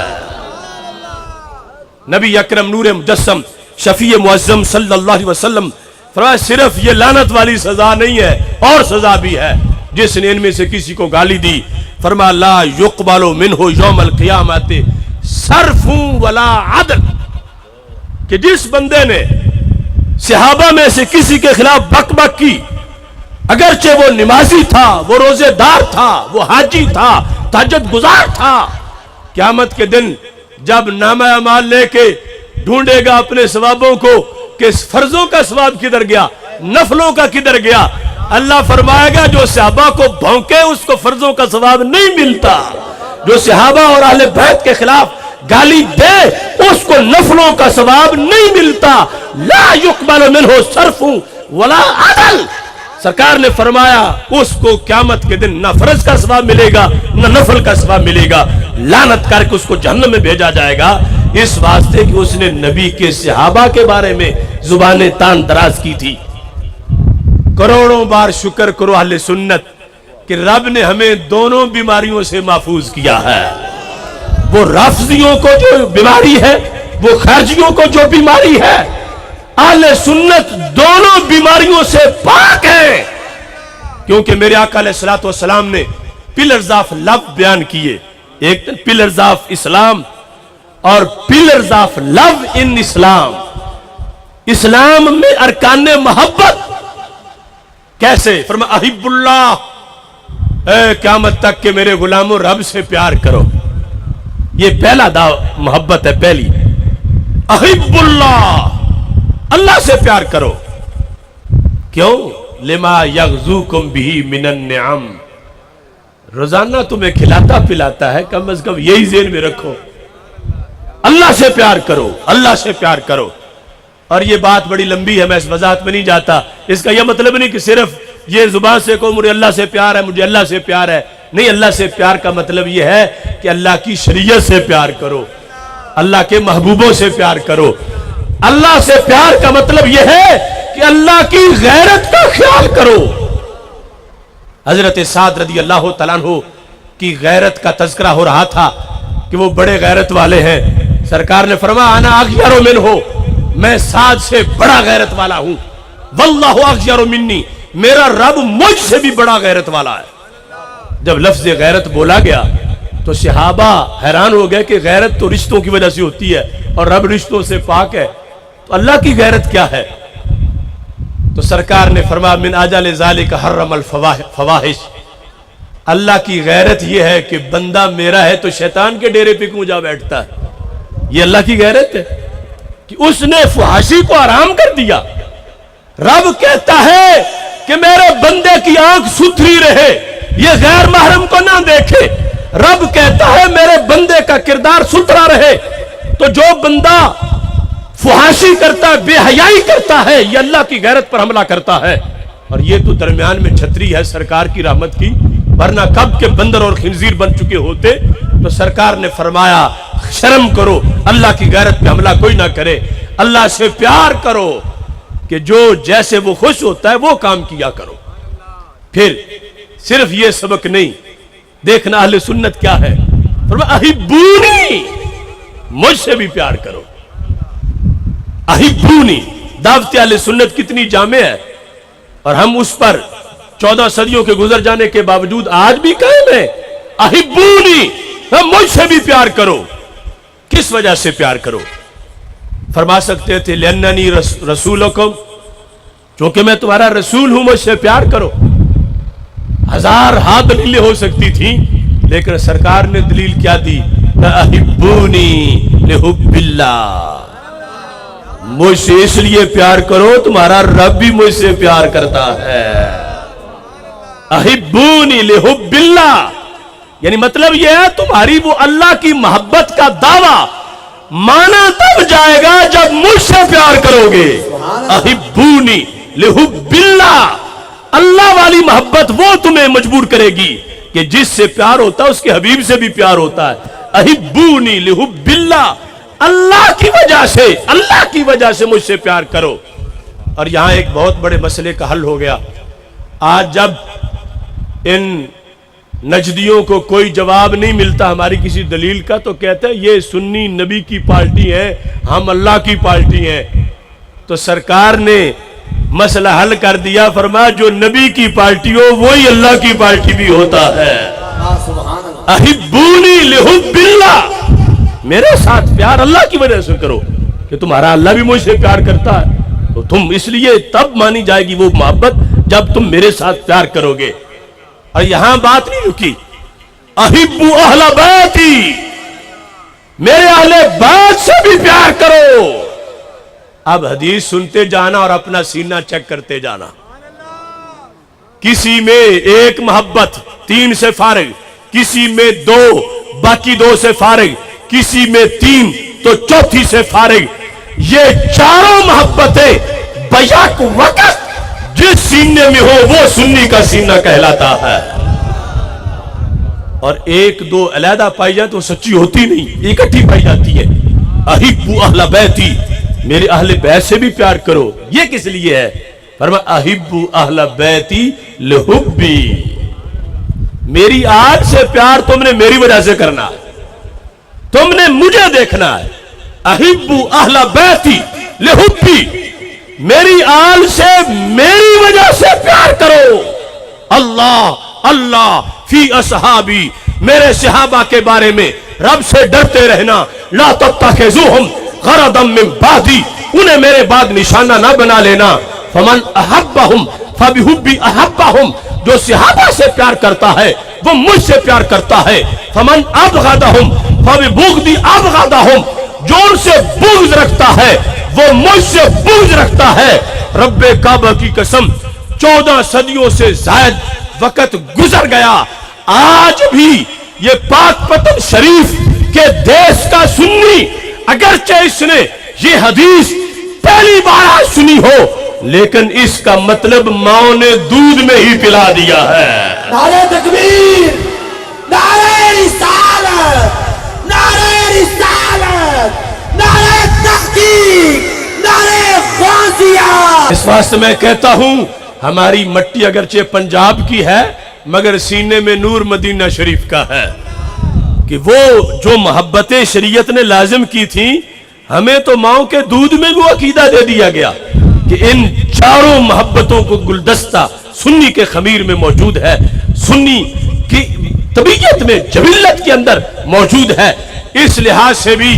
نبی اکرم نور مجسم شفیع معظم صلی اللہ علیہ وسلم فرمایا صرف یہ لعنت والی سزا نہیں ہے، اور سزا بھی ہے. جس نے ان میں سے کسی کو گالی دی، فرمایا لا یقبل منہ یوم القیامت صرف ولا عدل، کہ جس بندے نے صحابہ میں سے کسی کے خلاف بک بک کی، اگرچہ وہ نمازی تھا، وہ روزے دار تھا، وہ حاجی تھا، تہجد گزار تھا، قیامت کے دن جب نامہ اعمال لے کے ڈھونڈے گا اپنے ثوابوں کو کہ فرضوں کا ثواب کدھر گیا، نفلوں کا کدھر گیا، اللہ فرمائے گا جو صحابہ کو بھونکے اس کو فرضوں کا ثواب نہیں ملتا، جو صحابہ اور اہل بیت کے خلاف گالی دے اس کو نفلوں کا ثواب نہیں ملتا. لا یقبل منہ صرف ولا عدل. سرکار نے فرمایا اس کو قیامت کے دن نہ فرض کا ثواب ملے گا نہ نفل کا ثواب ملے گا، لعنت کر کے اس کو جہنم میں بھیجا جائے گا، اس واسطے کہ اس نے نبی کے صحابہ کے بارے میں زبان تان دراز کی تھی. کروڑوں بار شکر کرو اہل سنت کہ رب نے ہمیں دونوں بیماریوں سے محفوظ کیا ہے. وہ رافضیوں کو جو بیماری ہے، وہ خارجیوں کو جو بیماری ہے، اہل سنت دونوں بیماریوں سے پاک ہے. کیونکہ میرے آقا علیہ الصلوۃ والسلام نے پلرز آف لو بیان کیے. ایک پلرز آف اسلام اور پلرز آف لو ان اسلام. اسلام میں ارکان محبت کیسے؟ فرمایا احب اللہ، اے قیامت تک کہ میرے غلاموں رب سے پیار کرو. یہ پہلا محبت ہے، پہلی احب اللہ، اللہ سے پیار کرو. کیوں؟ لما یغزوکم بہ من النعم، روزانہ تمہیں کھلاتا پلاتا ہے، کم از کم یہی ذہن میں رکھو، اللہ سے پیار کرو، اللہ سے پیار کرو. اور یہ بات بڑی لمبی ہے، میں اس وضاحت میں نہیں جاتا. اس کا یہ مطلب نہیں کہ صرف یہ زبان سے کہو مجھے اللہ سے پیار ہے، مجھے اللہ سے پیار ہے. نہیں، اللہ سے پیار کا مطلب یہ ہے کہ اللہ کی شریعت سے پیار کرو، اللہ کے محبوبوں سے پیار کرو. اللہ سے پیار کا مطلب یہ ہے کہ اللہ کی غیرت کا خیال کرو. حضرت سعد رضی اللہ تعالیٰ عنہ کی غیرت کا تذکرہ ہو رہا تھا کہ وہ بڑے غیرت والے ہیں. سرکار نے فرمایا انا اغیر منہ، میں سعد سے بڑا غیرت والا ہوں. واللہ اغیر منی، میرا رب مجھ سے بھی بڑا غیرت والا ہے. جب لفظ غیرت بولا گیا تو صحابہ حیران ہو گئے کہ غیرت تو رشتوں کی وجہ سے ہوتی ہے اور رب رشتوں سے پاک ہے، تو اللہ کی غیرت کیا ہے؟ تو سرکار نے فرمایا من اجل ذالک حرم الفواحش، اللہ کی غیرت یہ ہے کہ بندہ میرا ہے تو شیطان کے ڈیرے پہ کیوں جا بیٹھتا ہے. یہ اللہ کی غیرت ہے کہ اس نے فحاشی کو حرام کر دیا. رب کہتا ہے کہ میرے بندے کی آنکھ ستھری رہے، یہ غیر محرم کو نہ دیکھے۔ رب کہتا ہے میرے بندے کا کردار ستھرا رہے۔ تو جو بندہ فحاشی کرتا ہے، بے حیائی کرتا ہے، یہ اللہ کی غیرت پر حملہ کرتا ہے۔ اور یہ تو درمیان میں چھتری ہے سرکار کی رحمت کی، ورنہ کب کے بندر اور خنزیر بن چکے ہوتے۔ تو سرکار نے فرمایا شرم کرو، اللہ کی غیرت پہ حملہ کوئی نہ کرے، اللہ سے پیار کرو کہ جو جیسے وہ خوش ہوتا ہے وہ کام کیا کرو۔ پھر صرف یہ سبق نہیں، دیکھنا اہل سنت کیا ہے، فرمایا احبونی، مجھ سے بھی پیار کرو۔ احبونی، دعوت اہل سنت کتنی جامع ہے، اور ہم اس پر 14 صدیوں کے گزر جانے کے باوجود آج بھی قائم ہے۔ احبونی، مجھ سے بھی پیار کرو۔ کس وجہ سے پیار کرو؟ فرما سکتے تھے لِأَنَّنِي رَسُولُكُمْ، چونکہ میں تمہارا رسول ہوں، مجھ سے پیار کرو۔ ہزار ہاتھ دلیلیں ہو سکتی تھیں، لیکن سرکار نے دلیل کیا دی؟ احبونی لحب اللہ، مجھ سے اس لیے پیار کرو تمہارا رب بھی مجھ سے پیار کرتا ہے۔ احبونی لحب اللہ، یعنی مطلب یہ ہے تمہاری وہ اللہ کی محبت کا دعویٰ مانا تب جائے گا جب مجھ سے پیار کرو گے۔ احبونی لحب اللہ، اللہ والی محبت وہ تمہیں مجبور کرے گی کہ جس سے پیار ہوتا ہے اس کے حبیب سے بھی پیار ہوتا ہے۔ احبونی لحب اللہ، اللہ کی وجہ سے، اللہ کی وجہ سے مجھ سے پیار کرو۔ اور یہاں ایک بہت بڑے مسئلے کا حل ہو گیا۔ آج جب ان نجدیوں کو کوئی جواب نہیں ملتا ہماری کسی دلیل کا، تو کہتے ہیں یہ سنی نبی کی پارٹی ہے، ہم اللہ کی پارٹی ہیں۔ تو سرکار نے مسئلہ حل کر دیا، فرمایا جو نبی کی پارٹی ہو وہی اللہ کی پارٹی بھی ہوتا ہے۔ احبونی لحب اللہ، میرے ساتھ پیار اللہ کی وجہ سے کرو کہ تمہارا اللہ بھی مجھ سے پیار کرتا ہے، تو تم اس لیے تب مانی جائے گی وہ محبت جب تم میرے ساتھ پیار کرو گے۔ اور یہاں بات نہیں رکی، احب اہل بیتی، میرے اہل بیت سے بھی پیار کرو۔ اب حدیث سنتے جانا اور اپنا سینہ چیک کرتے جانا، کسی میں ایک محبت 3 سے فارغ، کسی میں 2 باقی 2 سے فارغ، کسی میں 3 تو چوتھی سے فارغ۔ یہ چاروں محبتیں بیک وقت جس سینے میں ہو وہ سنی کا سینہ کہلاتا ہے، اور 1-2 علیحدہ پائی جائے تو سچی ہوتی نہیں، اکٹھی پائی جاتی ہے۔ احب اہل بیتی، میرے اہل بیت سے بھی پیار کرو۔ یہ کس لیے ہے؟ فرمایا احب اہل بیتی لحبی، میری آل سے پیار تم نے میری وجہ سے کرنا ہے، تم نے مجھے دیکھنا ہے۔ احب اہل بیتی لحبی، میری آل سے میری وجہ سے پیار کرو۔ اللہ اللہ فی اصحابی، میرے صحابہ کے بارے میں رب سے ڈرتے رہنا۔ لا تتخذوہم غرضا من بعدی، انہیں میرے بعد نشانہ نہ بنا لینا۔ فمن احبہم فبحبی احبہم، جو صحابہ سے پیار کرتا ہے وہ مجھ سے پیار کرتا ہے۔ فمن ابغضہم فببغضی ابغضہم، جو ان سے بغض رکھتا ہے وہ مجھ سے بغض رکھتا ہے۔ رب کعبہ کی قسم، 14 صدیوں سے زائد وقت گزر گیا، آج بھی یہ پاک پتن شریف کے دیش کا سنی، اگرچہ اس نے یہ حدیث پہلی بار سنی ہو، لیکن اس کا مطلب ماں نے دودھ میں ہی پلا دیا ہے۔ نعرہ تکبیر، نعرہ رسالت، نعرہ رسالت، نعرہ تحقیق، نعرہ غازیہ۔ اس واسطے میں کہتا ہوں ہماری مٹی اگرچہ پنجاب کی ہے مگر سینے میں نور مدینہ شریف کا ہے، کہ وہ جو محبتیں شریعت نے لازم کی تھیں ہمیں تو ماؤں کے دودھ میں وہ عقیدہ دے دیا گیا کہ ان چاروں محبتوں کو گلدستہ سنی کے خمیر میں موجود ہے، سنی کی طبیعت میں جبلت کے اندر موجود ہے۔ اس لحاظ سے بھی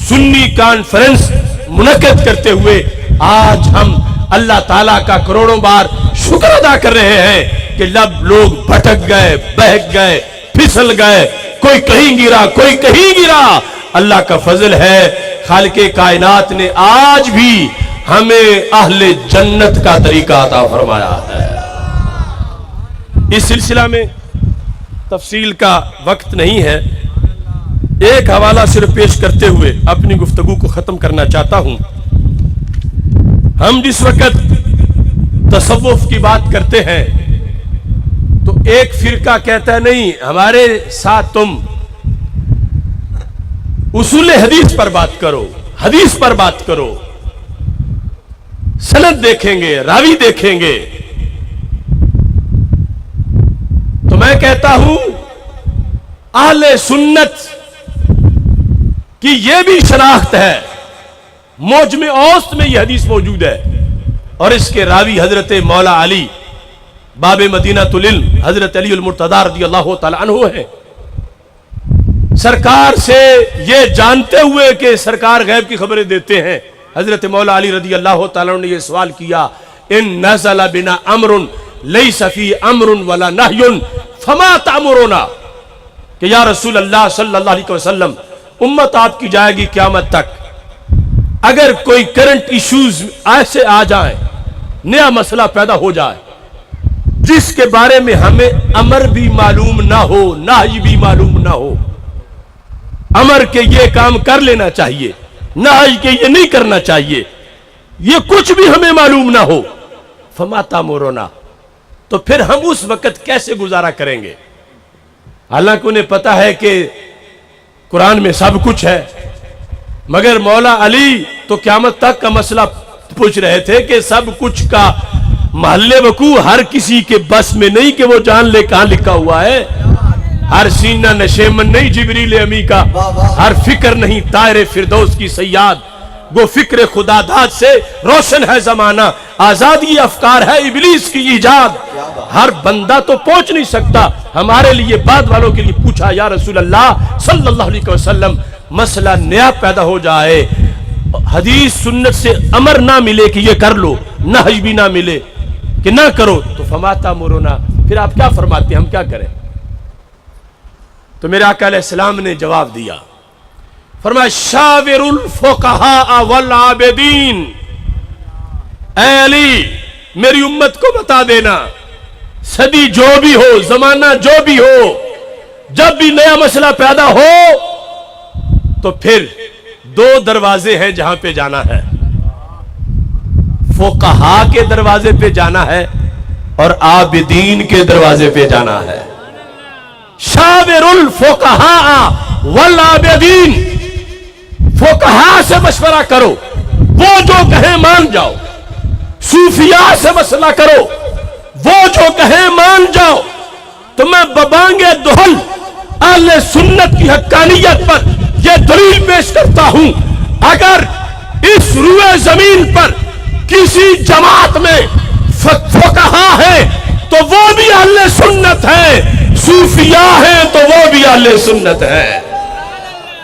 سنی کانفرنس منعقد کرتے ہوئے آج ہم اللہ تعالیٰ کا کروڑوں بار شکر ادا کر رہے ہیں کہ لب لوگ بھٹک گئے، بہک گئے، پھسل گئے، کوئی کہیں گرا کوئی کہیں گرا، اللہ کا فضل ہے، خالق کائنات نے آج بھی ہمیں اہل جنت کا طریقہ عطا فرمایا ہے۔ اس سلسلہ میں تفصیل کا وقت نہیں ہے، ایک حوالہ صرف پیش کرتے ہوئے اپنی گفتگو کو ختم کرنا چاہتا ہوں۔ ہم جس وقت تصوف کی بات کرتے ہیں تو ایک فرقہ کہتا ہے نہیں، ہمارے ساتھ تم اصول حدیث پر بات کرو، حدیث پر بات کرو، سند دیکھیں گے، راوی دیکھیں گے۔ تو میں کہتا ہوں اہل سنت کی یہ بھی شناخت ہے، موجم اوسط میں یہ حدیث موجود ہے، اور اس کے راوی حضرت مولا علی باب مدینہ العلم حضرت علی المرتضی رضی اللہ تعالی عنہ ہے۔ سرکار سے یہ جانتے ہوئے کہ سرکار غیب کی خبریں دیتے ہیں، حضرت مولا علی رضی اللہ تعالی عنہ نے یہ سوال کیا، ان نزل بنا امر لیس فی امر ولا نہی فما تأمرنا، کہ یا رسول اللہ صلی اللہ علیہ وسلم امت آپ کی جائے گی قیامت تک، اگر کوئی کرنٹ ایشوز ایسے آ جائیں، نیا مسئلہ پیدا ہو جائے جس کے بارے میں ہمیں امر بھی معلوم نہ ہو، نہی بھی معلوم نہ ہو، امر کے یہ کام کر لینا چاہیے، نہی کے یہ نہیں کرنا چاہیے، یہ کچھ بھی ہمیں معلوم نہ ہو، فما تأمرنا، تو پھر ہم اس وقت کیسے گزارا کریں گے؟ حالانکہ انہیں پتا ہے کہ قرآن میں سب کچھ ہے، مگر مولا علی تو قیامت تک کا مسئلہ پوچھ رہے تھے کہ سب کچھ کا محل وقوع ہر کسی کے بس میں نہیں کہ وہ جان لے کہاں لکھا ہوا ہے، ہر سینہ نشیمن نہیں جبریل امی کا، ہر فکر نہیں طائر فردوس کی صیاد، وہ فکر خدا داد سے روشن ہے زمانہ، آزادی افکار ہے ابلیس کی ایجاد، ہر بندہ تو پہنچ نہیں سکتا۔ ہمارے لیے بعد والوں کے لیے پوچھا، یا رسول اللہ صلی اللہ علیہ وسلم مسئلہ نیا پیدا ہو جائے، حدیث سنت سے امر نہ ملے کہ یہ کر لو، نہی بھی نہ ملے کہ نہ کرو، تو فما تأمرنا، پھر آپ کیا فرماتے ہیں، ہم کیا کریں؟ تو میرے آقا علیہ السلام نے جواب دیا، فرمایا شاور الفقہاء والعابدین، اے علی میری امت کو بتا دینا، صدی جو بھی ہو، زمانہ جو بھی ہو، جب بھی نیا مسئلہ پیدا ہو تو پھر دو دروازے ہیں جہاں پہ جانا ہے، فقہاء کے دروازے پہ جانا ہے اور عابدین کے دروازے پہ جانا ہے۔ شاور الفقہاء والعابدین، فقہاء سے مشورہ کرو، وہ جو کہیں مان جاؤ، صوفیاء سے مسئلہ کرو، وہ جو کہیں مان جاؤ۔ تو میں ببانگ دہل اہل سنت کی حقانیت پر یہ دلیل پیش کرتا ہوں، اگر اس روئے زمین پر کسی جماعت میں فقہاء ہیں تو وہ بھی اہل سنت ہیں، صوفیاء ہیں تو وہ بھی اہل سنت ہیں،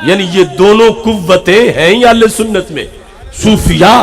یعنی یہ دونوں قوتیں ہیں ہی اہل سنت میں، صوفیاء،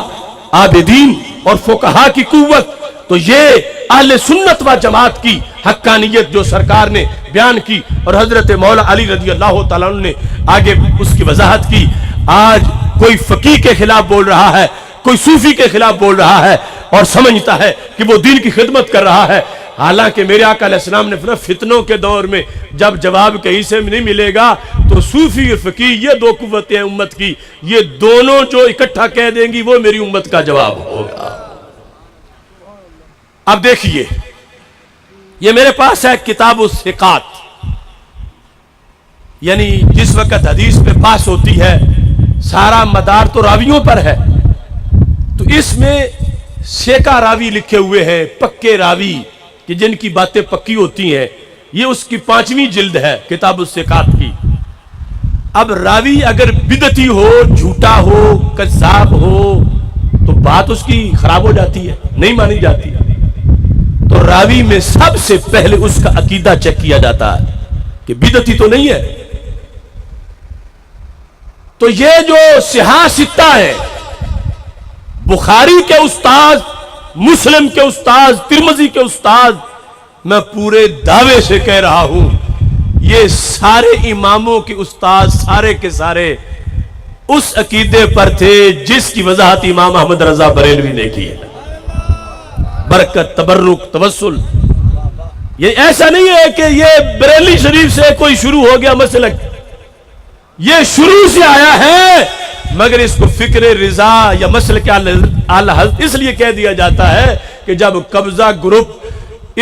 عابدین اور فقہاء کی قوت۔ تو یہ اہل سنت و جماعت کی حقانیت جو سرکار نے بیان کی اور حضرت مولا علی رضی اللہ تعالیٰ عنہ نے آگے اس کی وضاحت کی۔ آج کوئی فقیہ کے خلاف بول رہا ہے، کوئی صوفی کے خلاف بول رہا ہے اور سمجھتا ہے کہ وہ دین کی خدمت کر رہا ہے، حالانکہ میرے آقا علیہ السلام نے فرمایا فتنوں کے دور میں جب جواب کہیں سے نہیں ملے گا تو صوفی اور فقیہ یہ دو قوتیں ہیں امت کی، یہ دونوں جو اکٹھا کہہ دیں گی وہ میری امت کا جواب ہوگا۔ اب دیکھیے، یہ میرے پاس ہے کتاب الثقات، یعنی جس وقت حدیث پہ بحث ہوتی ہے سارا مدار تو راویوں پر ہے، تو اس میں سیکا راوی لکھے ہوئے ہیں، پکے راوی کہ جن کی باتیں پکی ہوتی ہیں، یہ اس کی 5ویں جلد ہے کتاب الثقات کی۔ اب راوی اگر بدعتی ہو، جھوٹا ہو، کذاب ہو تو بات اس کی خراب ہو جاتی ہے، نہیں مانی جاتی۔ تو راوی میں سب سے پہلے اس کا عقیدہ چیک کیا جاتا ہے کہ بدعتی تو نہیں ہے۔ تو یہ جو صحاح ستہ ہے، بخاری کے استاد، مسلم کے استاد، ترمذی کے استاد، میں پورے دعوے سے کہہ رہا ہوں یہ سارے اماموں کے استاد سارے کے سارے اس عقیدے پر تھے جس کی وضاحت امام احمد رضا بریلوی نے کی ہے۔ برکت، تبرک، توسل، یہ ایسا نہیں ہے کہ یہ بریلی شریف سے کوئی شروع ہو گیا مسلک، یہ شروع سے آیا ہے، مگر اس کو فکر رضا یا مسلک اعلی حضرت اس لیے کہہ دیا جاتا ہے کہ جب قبضہ گروپ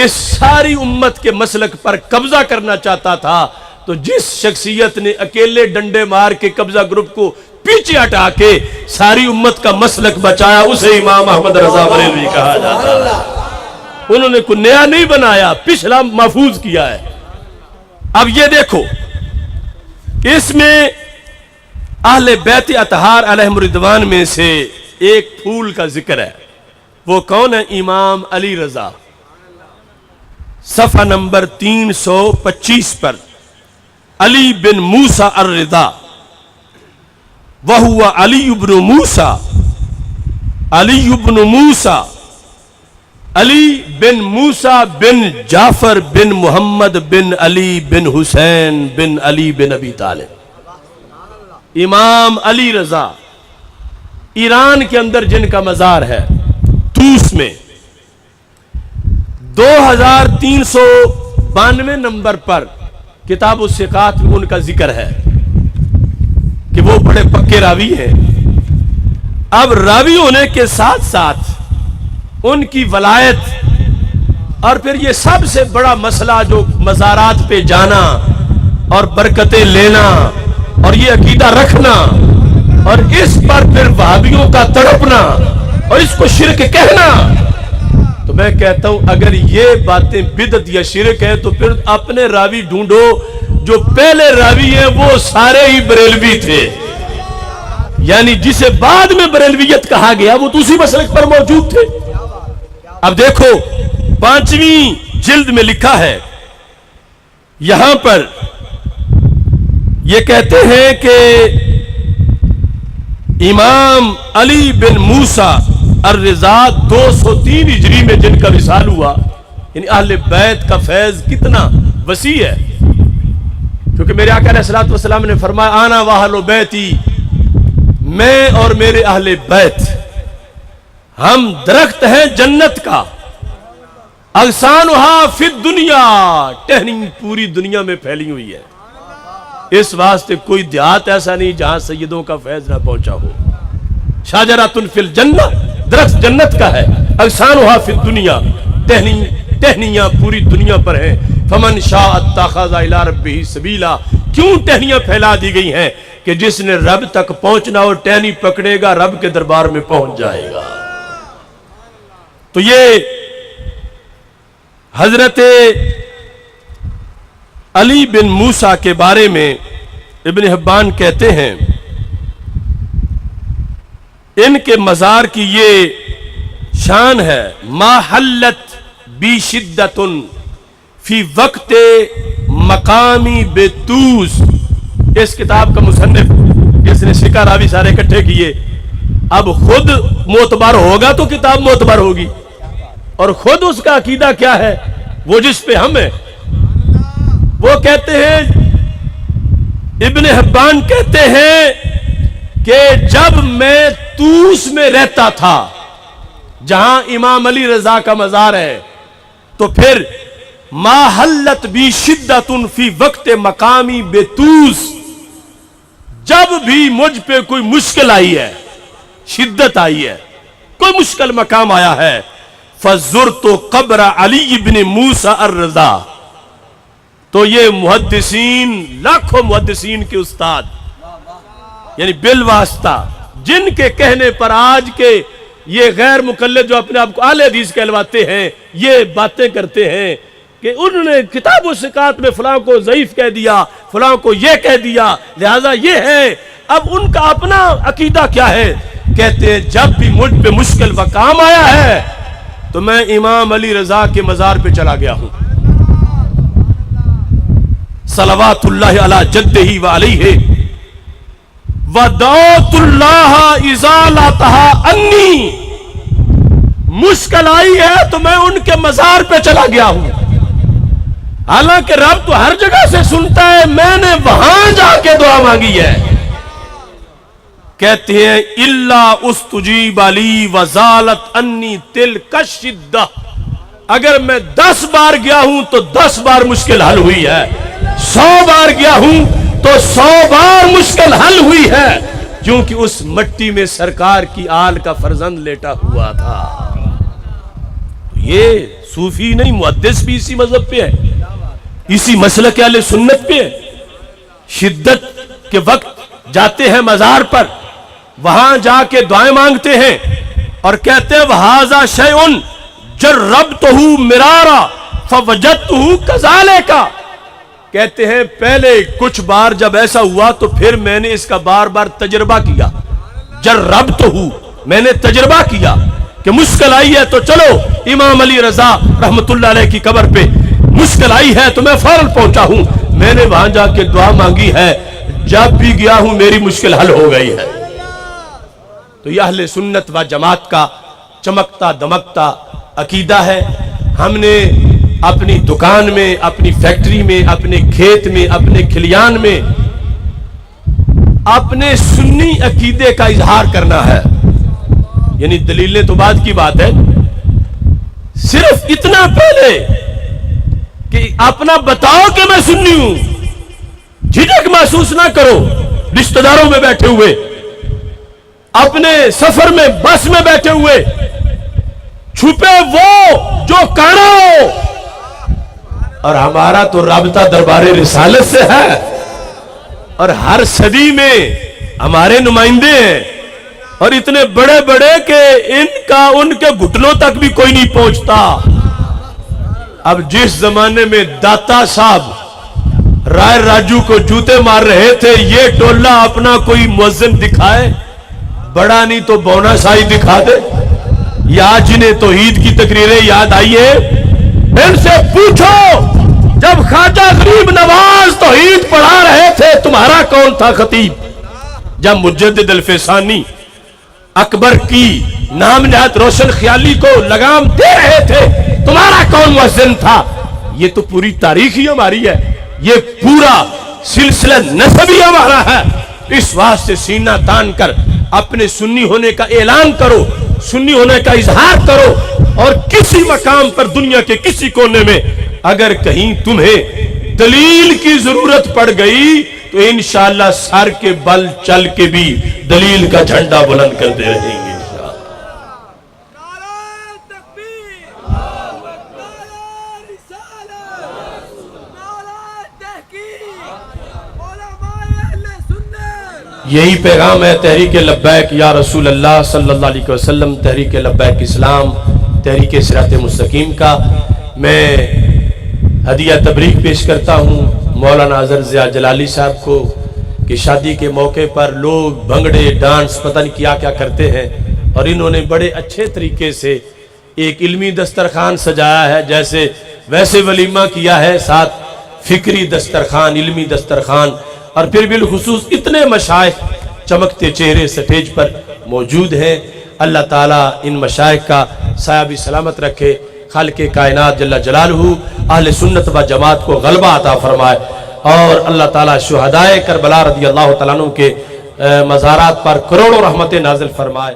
اس ساری امت کے مسلک پر قبضہ کرنا چاہتا تھا تو جس شخصیت نے اکیلے ڈنڈے مار کے قبضہ گروپ کو پیچھے ہٹا کے ساری امت کا مسلک بچایا اسے امام احمد رضا بریلوی کہا جاتا ہے۔ انہوں نے کوئی نیا نہیں بنایا، پچھلا محفوظ کیا ہے۔ اب یہ دیکھو اس میں اہل بیت اطہار علیہم الرضوان میں سے ایک پھول کا ذکر ہے، وہ کون ہے؟ امام علی رضا۔ صفحہ نمبر 325 پر علی بن موسیٰ الرضا، وہو علی بن موسیٰ، علی بن موسیٰ، علی بن موسیٰ بن جعفر بن محمد بن علی بن حسین بن علی بن ابی طالب۔ امام علی رضا ایران کے اندر جن کا مزار ہے توس میں 2392 نمبر پر کتاب الثقات میں ان کا ذکر ہے کہ وہ بڑے پکے راوی ہیں۔ اب راوی ہونے کے ساتھ ساتھ ان کی ولایت اور پھر یہ سب سے بڑا مسئلہ جو مزارات پہ جانا اور برکتیں لینا اور یہ عقیدہ رکھنا اور اس پر پھر وہابیوں کا تڑپنا اور اس کو شرک کہنا، تو میں کہتا ہوں اگر یہ باتیں بدعت یا شرک ہے تو پھر اپنے راوی ڈھونڈو، جو پہلے راوی ہیں وہ سارے ہی بریلوی تھے، یعنی جسے بعد میں بریلویت کہا گیا وہ تو اسی مسلک پر موجود تھے۔ اب دیکھو 5ویں جلد میں لکھا ہے، یہاں پر یہ کہتے ہیں کہ امام علی بن موسیٰ الرضا 203 ہجری میں جن کا وصال ہوا، یعنی اہل بیت کا فیض کتنا وسیع ہے، کیونکہ میرے آقا علیہ الصلوۃ والسلام نے فرمایا آنا واہل بیتی، میں اور میرے اہل بیت ہم درخت ہیں جنت کا، اغصانھا فی الدنیا، ٹہنی پوری دنیا میں پھیلی ہوئی ہے، اس واسطے کوئی دیہات ایسا نہیں جہاں سیدوں کا فیض نہ پہنچا ہو۔ شاجرۃ فی الجنہ، درخت جنت کا ہے، اغصانھا فی الدنیا، ٹہنیاں پوری دنیا پر ہیں، فمن شاء اتخذ الی ربہ سبیلا، کیوں ٹہنیاں پھیلا دی گئی ہیں کہ جس نے رب تک پہنچنا ہو ٹہنی پکڑے گا رب کے دربار میں پہنچ جائے گا۔ تو یہ حضرت علی بن موسیٰ کے بارے میں ابن حبان کہتے ہیں ان کے مزار کی یہ شان ہے، ما حلت بی شدت فی وقت مقامی بتوس۔ اس کتاب کا مصنف جس نے سکہ راوی سارے اکٹھے کیے، اب خود معتبر ہوگا تو کتاب معتبر ہوگی، اور خود اس کا عقیدہ کیا ہے وہ جس پہ ہم ہیں۔ وہ کہتے ہیں، ابن حبان کہتے ہیں کہ جب میں توس میں رہتا تھا جہاں امام علی رضا کا مزار ہے، تو پھر ما حلت بی شدت فی وقت مقامی بتوس، جب بھی مجھ پہ کوئی مشکل آئی ہے، شدت آئی ہے، کوئی مشکل مقام آیا ہے، فزرت قبر علی بن موسیٰ الرضا، تو یہ محدثین، لاکھوں محدثین کے استاد، یعنی بالواسطہ جن کے کہنے پر آج کے یہ غیر مقلد جو اپنے آپ کو اہل حدیث کہلواتے ہیں یہ باتیں کرتے ہیں کہ انہوں نے کتاب و ثقات میں فلاں کو ضعیف کہہ دیا، فلاں کو یہ کہہ دیا، لہذا یہ ہے۔ اب ان کا اپنا عقیدہ کیا ہے؟ کہتے ہیں جب بھی مجھ پہ مشکل مقام آیا ہے تو میں امام علی رضا کے مزار پہ چلا گیا ہوں، صلوات اللہ علی جدہ و علیہ، ودعوت اللہ ازالتھا انی، مشکل آئی ہے تو میں ان کے مزار پہ چلا گیا ہوں، حالانکہ رب تو ہر جگہ سے سنتا ہے، میں نے وہاں جا کے دعا مانگی ہے۔ کہتے ہیں الا استجیب لی وزالت انی تلک الشدہ، اگر میں 10 بار گیا ہوں تو 10 بار مشکل حل ہوئی ہے، 100 بار گیا ہوں تو 100 بار مشکل حل ہوئی ہے، کیونکہ اس مٹی میں سرکار کی آل کا فرزند لیٹا ہوا تھا۔ یہ صوفی نہیں، محدث بھی اسی مذہب پہ ہے، اسی مسلک اہل سنت پہ ہے۔ شدت کے وقت جاتے ہیں مزار پر، وہاں جا کے دعائیں مانگتے ہیں اور کہتے ہیں وَهَذَا شَيْءٌ جَرَّبْتُهُ مِرَارًا فَوَجَدْتُهُ كَذَلِكَ، کہتے ہیں پہلے کچھ بار جب ایسا ہوا تو پھر میں نے اس کا بار بار تجربہ کیا، جربتہ، میں نے تجربہ کیا کہ مشکل آئی ہے تو چلو امام علی رضا رحمت اللہ علیہ کی قبر پہ مشکل آئی ہے تو میں فوراً پہنچا ہوں، میں نے وہاں جا کے دعا مانگی ہے، جب بھی گیا ہوں میری مشکل حل ہو گئی ہے۔ تو یہ اہل سنت و جماعت کا چمکتا دمکتا عقیدہ ہے۔ ہم نے اپنی دکان میں، اپنی فیکٹری میں، اپنے کھیت میں، اپنے کھلیان میں اپنے سنی عقیدے کا اظہار کرنا ہے، یعنی دلیلیں تو بعد کی بات ہے، صرف اتنا پہلے کہ اپنا بتاؤ کہ میں سنی ہوں، جھجک محسوس نہ کرو۔ رشتہ داروں میں بیٹھے ہوئے، اپنے سفر میں، بس میں بیٹھے ہوئے، چھپے وہ جو کانا ہو، اور ہمارا تو رابطہ دربار رسالت سے ہے، اور ہر صدی میں ہمارے نمائندے ہیں، اور اتنے بڑے بڑے کہ ان کے گھٹنوں تک بھی کوئی نہیں پہنچتا۔ اب جس زمانے میں داتا صاحب رائے راجو کو جوتے مار رہے تھے، یہ ٹولہ اپنا کوئی مؤذن دکھائے، بڑا نہیں تو بونا سائی دکھا دے، یا جنہیں توحید کی تقریریں یاد آئی ہے ان سے پوچھو جب خواجہ غریب نواز توحید پڑھا رہے تھے تمہارا کون تھا خطیب؟ جب مجدد الفسانی اکبر کی نام نہاد روشن خیالی کو لگام دے رہے تھے تمہارا کون مؤذن تھا؟ یہ تو پوری تاریخ ہی ہماری ہے، یہ پورا سلسلہ نسب ہی ہمارا ہے۔ اس واسطے سینہ تان کر اپنے سنی ہونے کا اعلان کرو، سنی ہونے کا اظہار کرو، اور کسی مقام پر دنیا کے کسی کونے میں اگر کہیں تمہیں دلیل کی ضرورت پڑ گئی تو انشاءاللہ سر کے بل چل کے بھی دلیل کا جھنڈا بلند کرتے رہیں گے۔ یہی پیغام ہے تحریک لبیک یا رسول اللہ صلی اللہ علیہ وسلم، تحریک لبیک اسلام، تحریک صراط مستقیم کا۔ میں ہدیہ تبریک پیش کرتا ہوں مولانا اظہر ضیاء جلالی صاحب کو کہ شادی کے موقع پر لوگ بھنگڑے ڈانس پتہ نہیں کیا کرتے ہیں، اور انہوں نے بڑے اچھے طریقے سے ایک علمی دسترخوان سجایا ہے، جیسے ویسے ولیمہ کیا ہے، ساتھ فکری دسترخوان، علمی دسترخوان، اور پھر بالخصوص اتنے مشائخ چمکتے چہرے سٹیج پر موجود ہیں۔ اللہ تعالیٰ ان مشائخ کا سایہ بھی سلامت رکھے، خالق کائنات جل جلالہ اہل سنت و جماعت کو غلبہ عطا فرمائے، اور اللہ تعالیٰ شہدائے کربلا رضی اللہ تعالیٰ عنہ کے مزارات پر کروڑوں رحمتیں نازل فرمائے۔